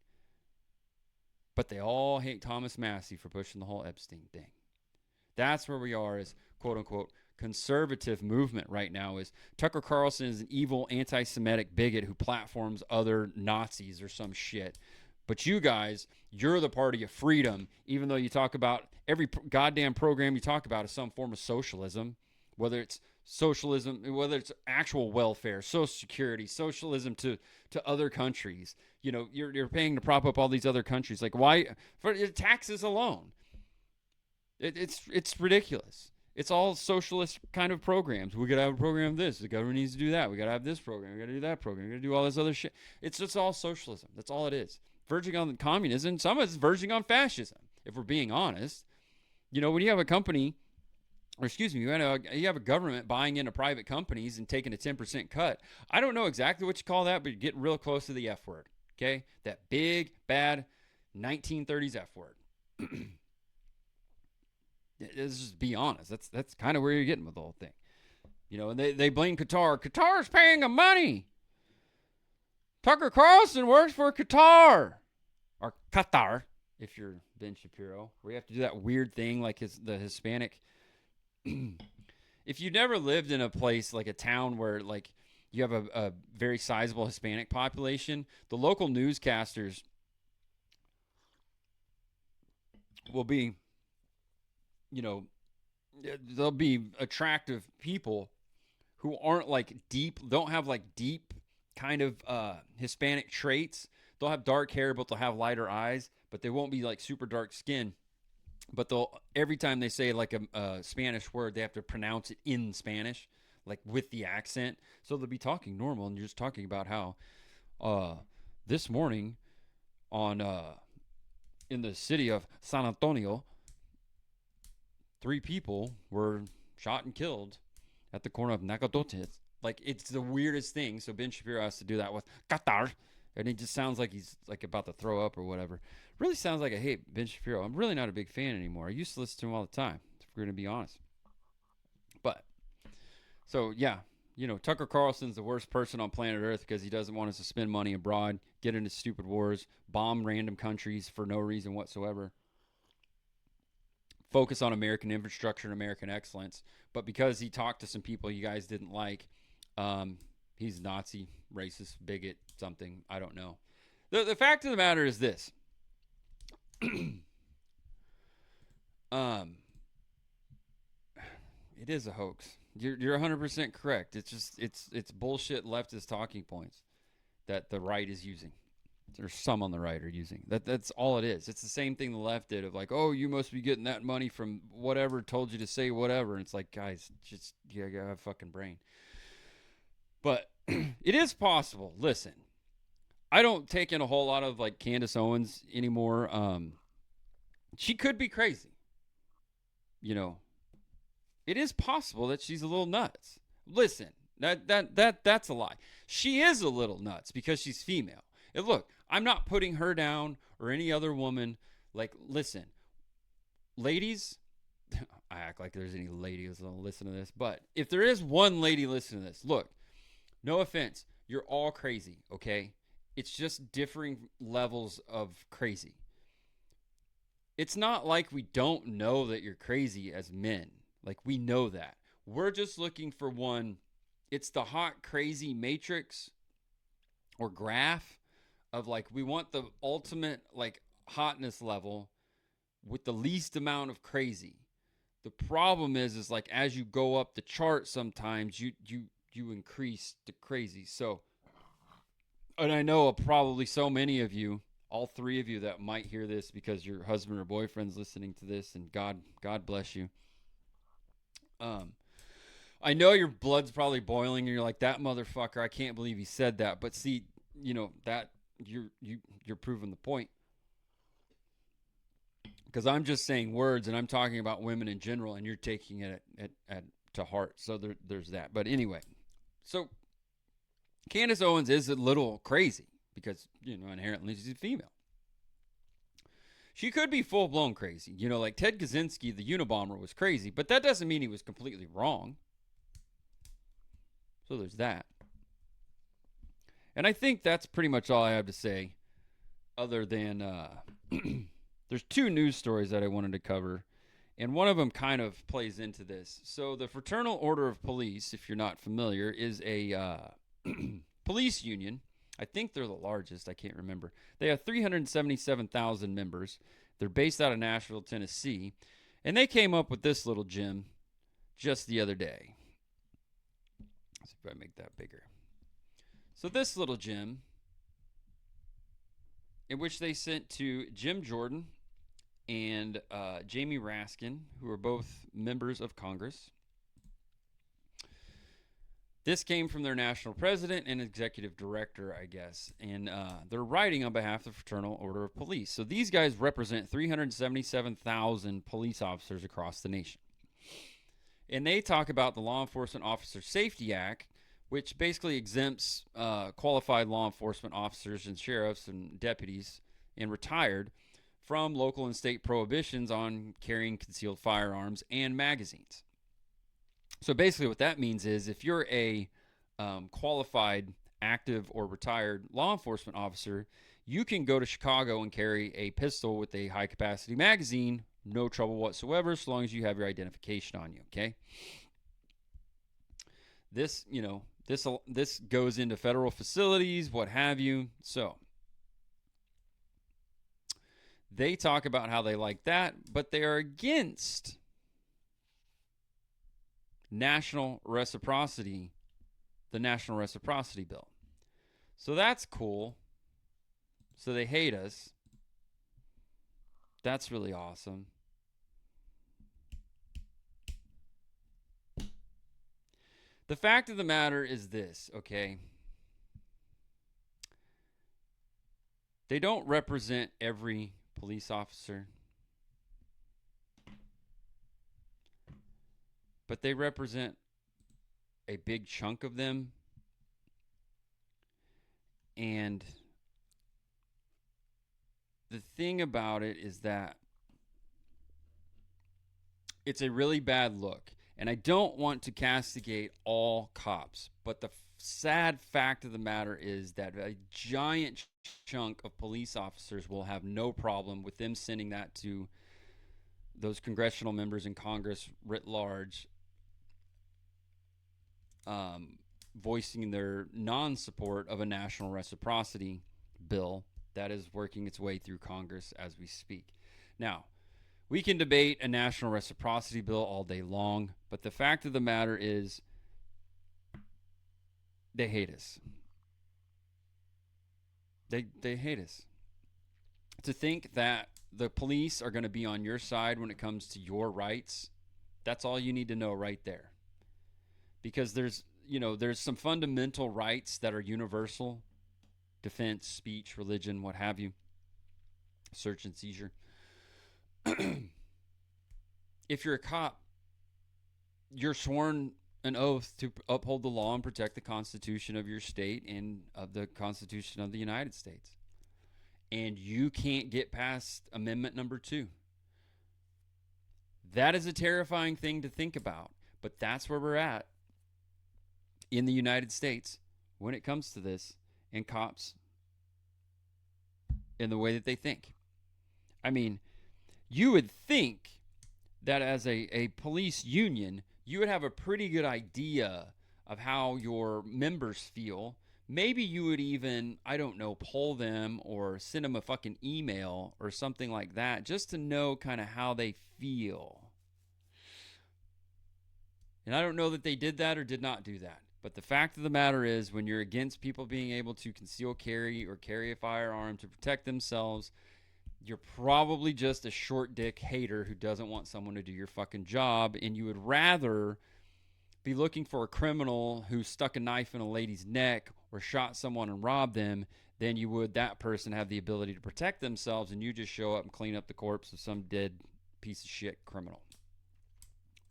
But they all hate Thomas Massey for pushing the whole Epstein thing. That's where we are as quote-unquote conservative movement right now. Is Tucker Carlson is an evil anti-Semitic bigot who platforms other Nazis or some shit. But you guys, you're the party of freedom, even though you talk about every goddamn program you talk about is some form of socialism, whether it's socialism, whether it's actual welfare, Social Security, socialism to other countries. You're paying to prop up all these other countries. Like, why? For taxes alone. It's ridiculous. It's all socialist kind of programs. We got to have a program of this. The government needs to do that. We got to have this program. We got to do that program. We got to do all this other shit. It's just all socialism. That's all it is. Verging on communism. Some of it's verging on fascism, if we're being honest. When you have a company, or excuse me, you have a government buying into private companies and taking a 10% cut. I don't know exactly what you call that, but you're getting real close to the F word. Okay? That big, bad 1930s F word. Let's just be honest. That's kind of where you're getting with the whole thing. And they blame Qatar. Qatar's paying them money. Tucker Carlson works for Qatar. Or Qatar, if you're Ben Shapiro, where you have to do that weird thing like the Hispanic. If you never lived in a place like a town where like you have a very sizable Hispanic population, the local newscasters will be, they'll be attractive people who aren't like don't have like deep kind of Hispanic traits. They'll have dark hair, but they'll have lighter eyes, but they won't be like super dark skin. But every time they say like a Spanish word, they have to pronounce it in Spanish, like with the accent. So they'll be talking normal, and you're just talking about how this morning in the city of San Antonio, 3 people were shot and killed at the corner of Nacatoches. Like, it's the weirdest thing. So Ben Shapiro has to do that with Qatar, and it just sounds like he's like about to throw up or whatever. Really sounds like I hate Ben Shapiro. I'm really not a big fan anymore. I used to listen to him all the time, if we're going to be honest. But, so yeah, Tucker Carlson's the worst person on planet Earth because he doesn't want us to spend money abroad, get into stupid wars, bomb random countries for no reason whatsoever. Focus on American infrastructure and American excellence. But because he talked to some people you guys didn't like, he's Nazi, racist, bigot, something. I don't know. The fact of the matter is this. It is a hoax. You're 100% correct. It's just it's bullshit leftist talking points that the right is using. There's some on the right are using. That's all it is. It's the same thing the left did of like, oh, you must be getting that money from whatever told you to say whatever. And it's like, guys, just you gotta have a fucking brain. But it is possible. Listen, I don't take in a whole lot of like Candace Owens anymore. She could be crazy. It is possible that she's a little nuts. Listen, that's a lie. She is a little nuts because she's female. And look, I'm not putting her down or any other woman. Like, listen, ladies, I act like there's any ladies that'll listen to this, but if there is one lady listening to this, look, no offense, you're all crazy, okay? It's just differing levels of crazy. It's not like we don't know that you're crazy as men. Like, we know that. We're just looking for one. It's the hot, crazy matrix or graph of like, we want the ultimate like hotness level with the least amount of crazy. The problem is like as you go up the chart, sometimes you increase the crazy. So, and I know probably so many of you, all three of you that might hear this because your husband or boyfriend's listening to this, and God bless you. Um, I know your blood's probably boiling, and you're like, that motherfucker, I can't believe he said that. But see, that you're proving the point, because I'm just saying words, and I'm talking about women in general, and you're taking it at to heart. So there's that. But anyway, so Candace Owens is a little crazy because inherently she's a female. She could be full blown crazy, like Ted Kaczynski, the Unabomber, was crazy, but that doesn't mean he was completely wrong. So there's that. And I think that's pretty much all I have to say, other than there's two news stories that I wanted to cover, and one of them kind of plays into this. So the Fraternal Order of Police, if you're not familiar, is a police union. I think they're the largest. I can't remember. They have 377,000 members. They're based out of Nashville, Tennessee. And they came up with this little gem just the other day. Let's see if I make that bigger. So this little gem, in which they sent to Jim Jordan and Jamie Raskin, who are both members of Congress. This came from their national president and executive director, I guess, and they're writing on behalf of the Fraternal Order of Police. So these guys represent 377,000 police officers across the nation. And they talk about the Law Enforcement Officer Safety Act, which basically exempts qualified law enforcement officers and sheriffs and deputies and retired from local and state prohibitions on carrying concealed firearms and magazines. So basically what that means is if you're a qualified, active, or retired law enforcement officer, you can go to Chicago and carry a pistol with a high-capacity magazine, no trouble whatsoever, so long as you have your identification on you, okay? This goes into federal facilities, what have you. So they talk about how they like that, but they are against the National Reciprocity Bill. So that's cool. So they hate us. That's really awesome. The fact of the matter is this, okay? They don't represent every police officer, but they represent a big chunk of them. And the thing about it is that it's a really bad look. And I don't want to castigate all cops, but the sad fact of the matter is that a giant chunk of police officers will have no problem with them sending that to those congressional members in Congress writ large, voicing their non-support of a national reciprocity bill that is working its way through Congress as we speak. Now, we can debate a national reciprocity bill all day long, but the fact of the matter is they hate us. They hate us. To think that the police are going to be on your side when it comes to your rights, that's all you need to know right there. Because there's some fundamental rights that are universal: defense, speech, religion, what have you, search and seizure. If you're a cop, you're sworn an oath to uphold the law and protect the Constitution of your state and of the Constitution of the United States. And you can't get past Amendment number 2. That is a terrifying thing to think about, but that's where we're at in the United States when it comes to this, and cops in the way that they think. I mean, you would think that as a police union, you would have a pretty good idea of how your members feel. Maybe you would even, I don't know, poll them or send them a fucking email or something like that just to know kind of how they feel. And I don't know that they did that or did not do that. But the fact of the matter is, when you're against people being able to conceal carry or carry a firearm to protect themselves, you're probably just a short dick hater who doesn't want someone to do your fucking job, and you would rather be looking for a criminal who stuck a knife in a lady's neck or shot someone and robbed them than you would that person have the ability to protect themselves and you just show up and clean up the corpse of some dead piece of shit criminal.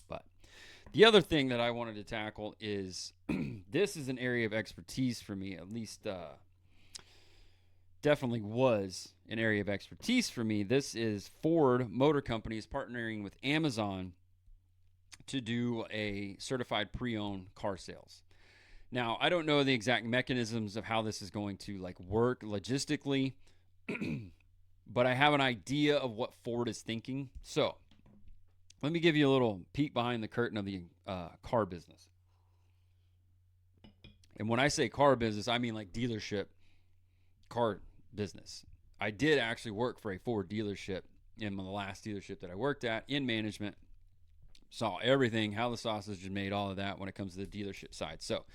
But the other thing that I wanted to tackle is this is an area of expertise for me, at least definitely was an area of expertise for me. This is Ford Motor Company is partnering with Amazon to do a certified pre-owned car sales. Now, I don't know the exact mechanisms of how this is going to work logistically, but I have an idea of what Ford is thinking. So, let me give you a little peek behind the curtain of the car business. And when I say car business, I mean like dealership car business. I did actually work for a Ford dealership in the last dealership that I worked at in management. Saw everything, how the sausage is made, all of that when it comes to the dealership side. So,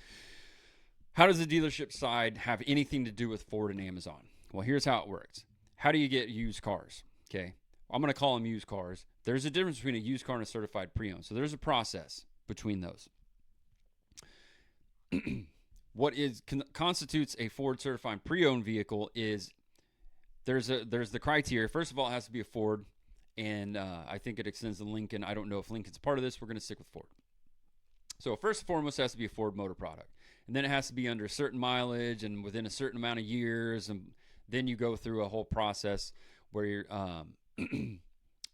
how does the dealership side have anything to do with Ford and Amazon? Well, here's how it works. How do you get used cars? Okay. I'm going to call them used cars. There's a difference between a used car and a certified pre-owned. So there's a process between those. What constitutes a Ford certified pre-owned vehicle is there's the criteria. First of all, it has to be a Ford, and I think it extends to Lincoln. I don't know if Lincoln's part of this. We're going to stick with Ford. So first and foremost, it has to be a Ford motor product. And then it has to be under a certain mileage and within a certain amount of years. And then you go through a whole process where you're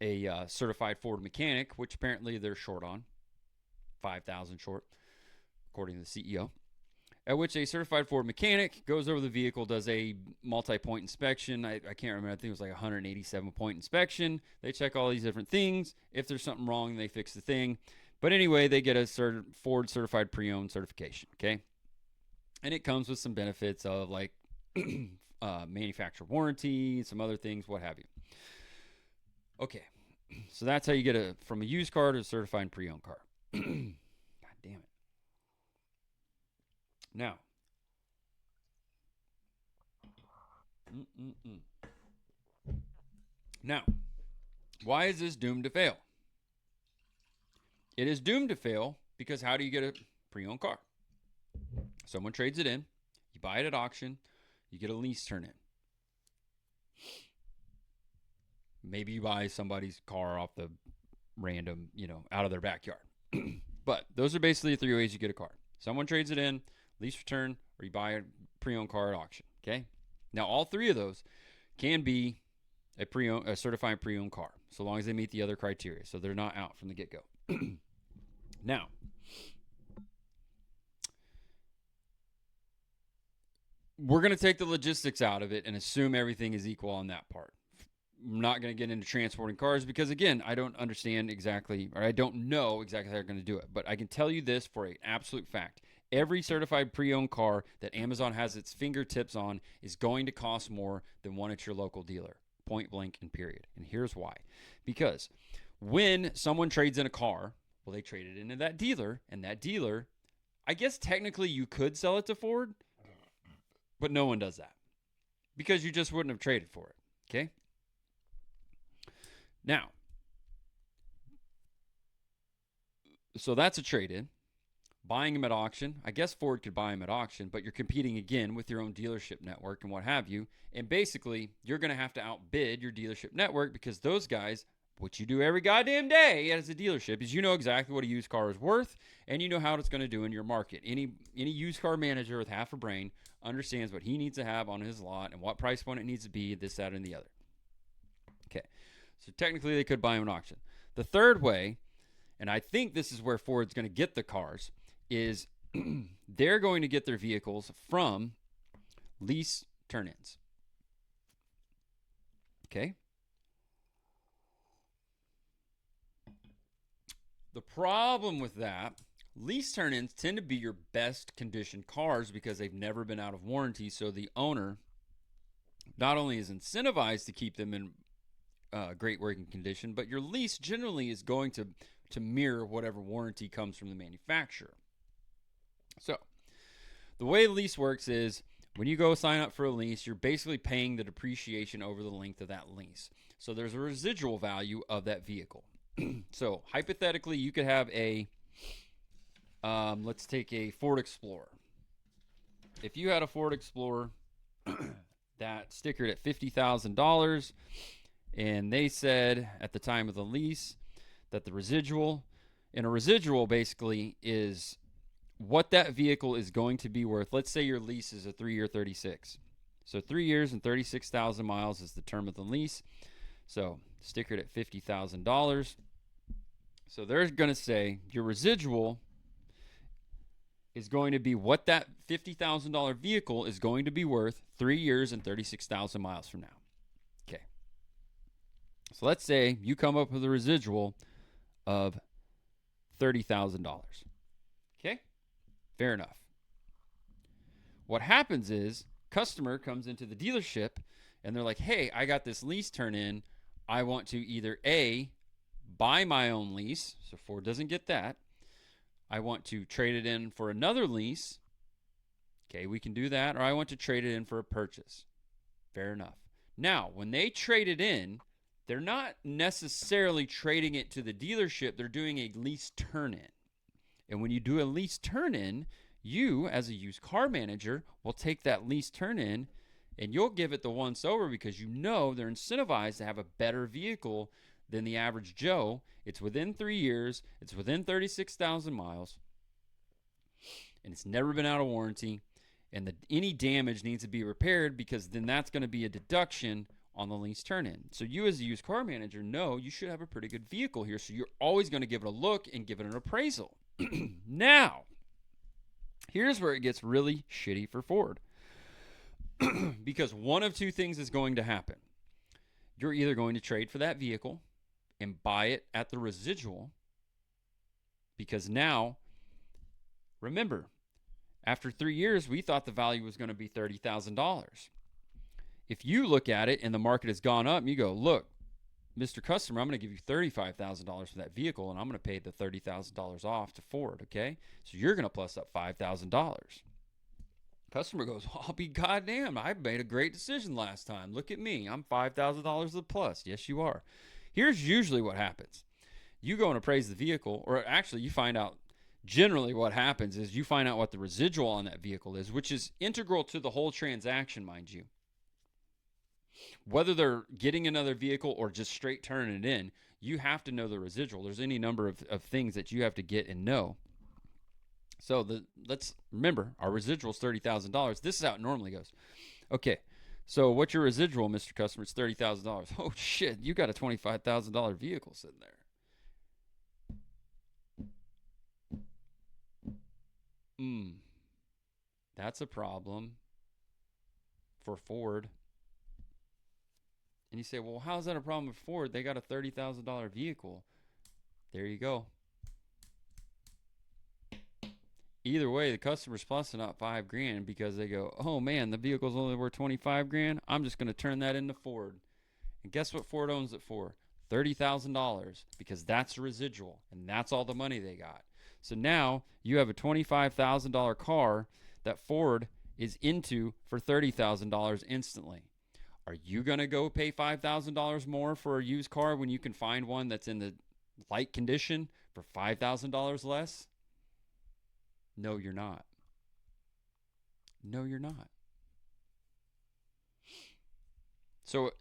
a certified Ford mechanic, which apparently they're short on, 5,000 short, according to the CEO. At which a certified Ford mechanic goes over the vehicle, does a multi-point inspection. I can't remember. I think it was like 187-point inspection. They check all these different things. If there's something wrong, they fix the thing. But anyway, they get a Ford certified pre-owned certification, okay? And it comes with some benefits of like manufacturer warranty, some other things, what have you. Okay, so that's how you get from a used car to a certified pre-owned car. God damn it. Now, Now, why is this doomed to fail? It is doomed to fail because how do you get a pre-owned car? Someone trades it in, you buy it at auction, you get a lease turn in. Maybe you buy somebody's car off the random, out of their backyard. But those are basically the three ways you get a car. Someone trades it in, lease return, or you buy a pre-owned car at auction. Okay? Now, all three of those can be a certified pre-owned car, so long as they meet the other criteria. So they're not out from the get-go. Now, we're going to take the logistics out of it and assume everything is equal on that part. I'm not going to get into transporting cars because, again, I don't understand exactly, or I don't know exactly how they're going to do it. But I can tell you this for an absolute fact. Every certified pre-owned car that Amazon has its fingertips on is going to cost more than one at your local dealer. Point blank and period. And here's why. Because when someone trades in a car, well, they trade it into that dealer, and that dealer, I guess technically you could sell it to Ford, but no one does that because you just wouldn't have traded for it. Okay? Now, so that's a trade-in. Buying them at auction. I guess Ford could buy them at auction, but you're competing again with your own dealership network and what have you. And basically, you're going to have to outbid your dealership network because those guys, what you do every goddamn day as a dealership is you know exactly what a used car is worth and you know how it's going to do in your market. Any used car manager with half a brain understands what he needs to have on his lot and what price point it needs to be, this, that, and the other. Okay. So technically, they could buy them at auction. The third way, and I think this is where Ford's going to get the cars, is they're going to get their vehicles from lease turn-ins. Okay? The problem with that, lease turn-ins tend to be your best conditioned cars because they've never been out of warranty. So the owner not only is incentivized to keep them in great working condition, but your lease generally is going to mirror whatever warranty comes from the manufacturer. So the way the lease works is when you go sign up for a lease, you're basically paying the depreciation over the length of that lease. So there's a residual value of that vehicle. So hypothetically, you could have a, let's take a Ford Explorer. If you had a Ford Explorer that stickered at $50,000, and they said at the time of the lease that the residual, and a residual basically is what that vehicle is going to be worth. Let's say your lease is a 3-year 36. So 3 years and 36,000 miles is the term of the lease. So stickered at $50,000. So they're going to say your residual is going to be what that $50,000 vehicle is going to be worth 3 years and 36,000 miles from now. Okay. So let's say you come up with a residual of $30,000. Okay? Fair enough. What happens is customer comes into the dealership and they're like, hey, I got this lease turn in. I want to either A, buy my own lease, so Ford doesn't get that. I want to trade it in for another lease. Okay, we can do that. Or I want to trade it in for a purchase. Fair enough. Now, when they trade it in, they're not necessarily trading it to the dealership. They're doing a lease turn-in. And when you do a lease turn-in, you, as a used car manager, will take that lease turn-in and you'll give it the once over because you know they're incentivized to have a better vehicle than the average Joe. It's within 3 years. It's within 36,000 miles. And it's never been out of warranty. And any damage needs to be repaired because then that's going to be a deduction on the lease turn-in. So you as a used car manager know you should have a pretty good vehicle here. So you're always going to give it a look and give it an appraisal. Now, here's where it gets really shitty for Ford. Because one of two things is going to happen. You're either going to trade for that vehicle and buy it at the residual. Because now, remember, after 3 years, we thought the value was going to be $30,000. If you look at it and the market has gone up and you go, look, Mr. Customer, I'm going to give you $35,000 for that vehicle and I'm going to pay the $30,000 off to Ford, okay? So you're going to plus up $5,000. Customer goes, I'll be goddamn, I made a great decision last time. Look at me. I'm $5,000 the plus. Yes, you are. Here's usually what happens. You go and appraise the vehicle, or actually you find out generally what happens is you find out what the residual on that vehicle is, which is integral to the whole transaction, mind you. Whether they're getting another vehicle or just straight turning it in, you have to know the residual. There's any number of things that you have to get and know. So let's remember, our residual is $30,000. This is how it normally goes. Okay, so what's your residual, Mr. Customer? It's $30,000. Oh, shit, you got a $25,000 vehicle sitting there. That's a problem for Ford. And you say, well, how's that a problem with Ford? They got a $30,000 vehicle. There you go. Either way, the customer's plussing out $5,000 because they go, oh man, the vehicle's only worth $25,000. I'm just going to turn that into Ford. And guess what Ford owns it for? $30,000, because that's the residual and that's all the money they got. So now you have a $25,000 car that Ford is into for $30,000 instantly. Are you going to go pay $5,000 more for a used car when you can find one that's in the light condition for $5,000 less? No, you're not. No, you're not. So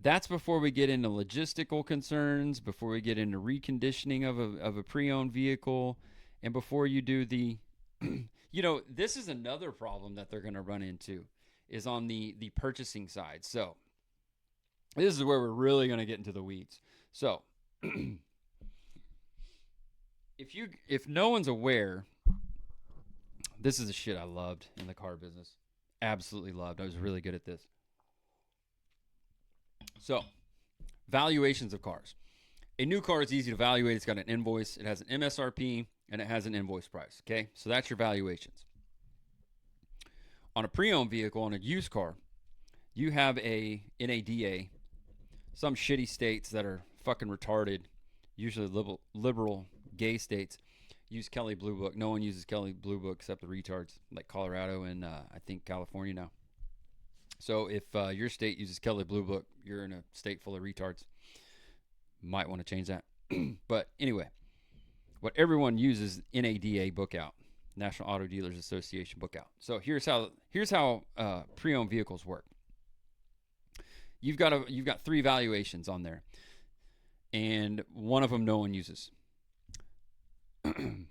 that's before we get into logistical concerns, before we get into reconditioning of a pre-owned vehicle, and before you do the, this is another problem that they're going to run into, is on the purchasing side. So this is where we're really going to get into the weeds. So if no one's aware, this is the shit I loved in the car business. Absolutely loved. I was really good at this. So, valuations of cars. A new car is easy to evaluate. It's got an invoice. It has an MSRP, and it has an invoice price. Okay, so that's your valuations. On a pre-owned vehicle, on a used car, you have a NADA. Some shitty states that are fucking retarded, usually liberal gay states, use Kelley Blue Book. No one uses Kelley Blue Book except the retards, like Colorado and I think California now. So if your state uses Kelley Blue Book, you're in a state full of retards. Might want to change that. But anyway, what everyone uses NADA book out, National Auto Dealers Association book out. So here's how pre-owned vehicles work. You've got 3 valuations on there, and one of them no one uses. I don't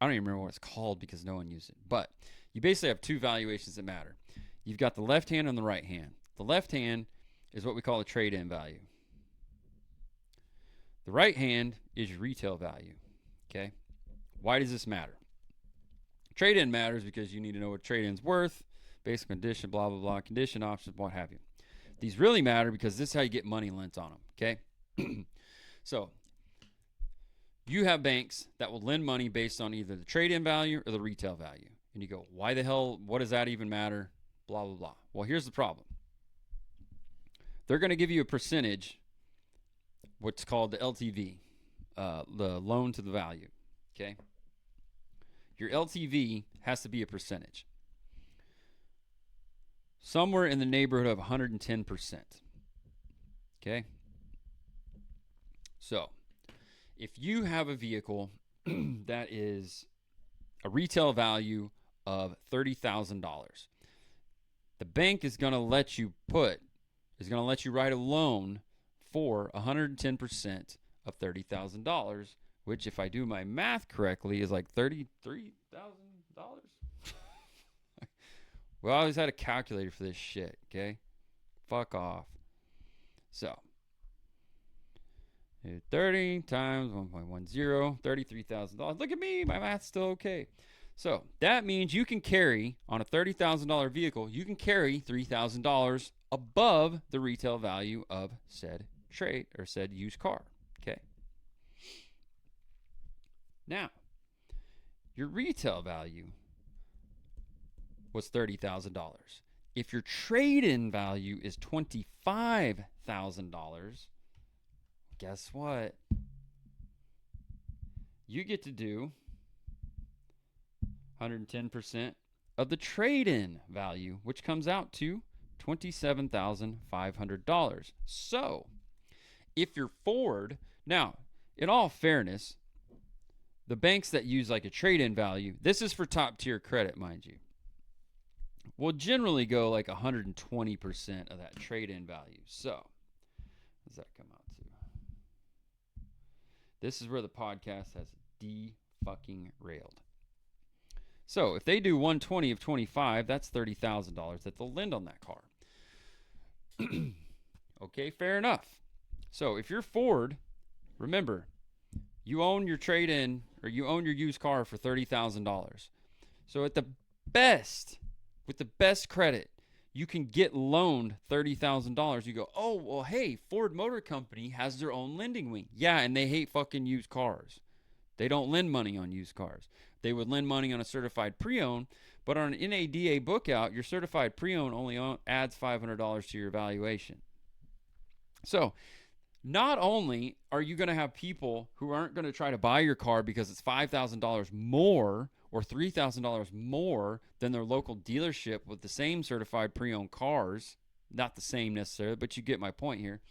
even remember what it's called because no one uses it. But you basically have 2 valuations that matter. You've got the left hand and the right hand. The left hand is what we call a trade-in value. The right hand is your retail value. Okay? Why does this matter? Trade-in matters because you need to know what trade-in's worth, basic condition, blah, blah, blah, condition, options, what have you. These really matter because this is how you get money lent on them. Okay? So, you have banks that will lend money based on either the trade-in value or the retail value. And you go, why the hell, what does that even matter? Blah, blah, blah. Well, here's the problem. They're going to give you a percentage, what's called the LTV, the loan to the value. Okay? Your LTV has to be a percentage. Somewhere in the neighborhood of 110%. Okay? So, if you have a vehicle that is a retail value of $30,000, the bank is going to let you write a loan for 110% of $30,000, which, if I do my math correctly, is like $33,000. Well, I always had a calculator for this shit, okay? Fuck off. So, 30 times 1.10, $33,000. Look at me, my math's still okay. So, that means you can carry, on a $30,000 vehicle, you can carry $3,000 above the retail value of said trade or said used car, okay? Now, your retail value was $30,000. If your trade-in value is $25,000, guess what? You get to do 110% of the trade-in value, which comes out to $27,500. So, if you're Ford, now, in all fairness, the banks that use like a trade-in value, this is for top-tier credit, mind you, will generally go like 120% of that trade-in value. So, what does that come out to? This is where the podcast has de-fucking railed. So, if they do 120 of 25, that's $30,000 that they'll lend on that car. Okay, fair enough. So, if you're Ford, remember, you own your trade-in or you own your used car for $30,000. So, at the best, with the best credit, you can get loaned $30,000. You go, oh, well, hey, Ford Motor Company has their own lending wing. Yeah, and they hate fucking used cars. They don't lend money on used cars. They would lend money on a certified pre-owned, but on an NADA book out, your certified pre-owned only adds $500 to your valuation. So, not only are you going to have people who aren't going to try to buy your car because it's $5,000 more or $3,000 more than their local dealership with the same certified pre-owned cars, not the same necessarily, but you get my point here.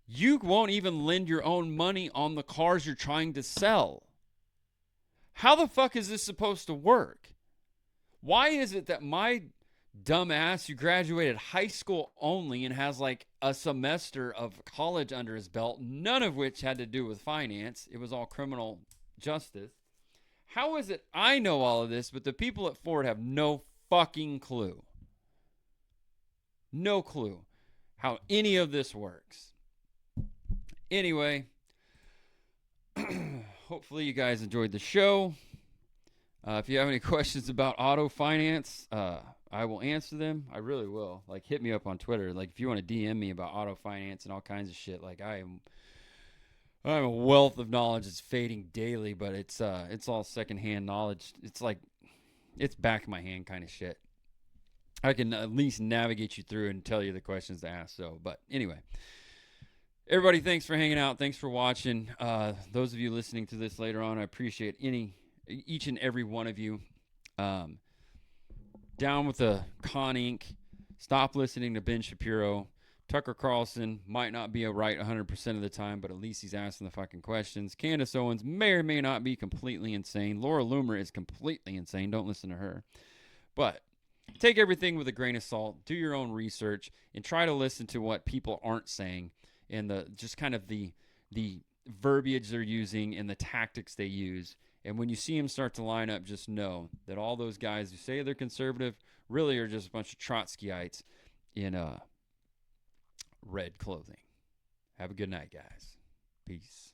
You won't even lend your own money on the cars you're trying to sell. How the fuck is this supposed to work? Why is it that my dumbass who graduated high school only and has like a semester of college under his belt, none of which had to do with finance, it was all criminal justice. How is it I know all of this, but the people at Ford have no fucking clue? No clue how any of this works. Anyway, hopefully you guys enjoyed the show. If you have any questions about auto finance, I will answer them. I really will. Like, hit me up on Twitter. Like, if you want to DM me about auto finance and all kinds of shit, like, I am I'm a wealth of knowledge that's fading daily, but it's all secondhand knowledge. It's like it's back of my hand kind of shit. I can at least navigate you through and tell you the questions to ask. So, but anyway, everybody, thanks for hanging out. Thanks for watching. Those of you listening to this later on, I appreciate each and every one of you. Down with the Con Inc. Stop listening to Ben Shapiro. Tucker Carlson might not be right 100% of the time, but at least he's asking the fucking questions. Candace Owens may or may not be completely insane. Laura Loomer is completely insane. Don't listen to her. But take everything with a grain of salt. Do your own research and try to listen to what people aren't saying and the just kind of the verbiage they're using and the tactics they use. And when you see them start to line up, just know that all those guys who say they're conservative really are just a bunch of Trotskyites in red clothing. Have a good night, guys. Peace.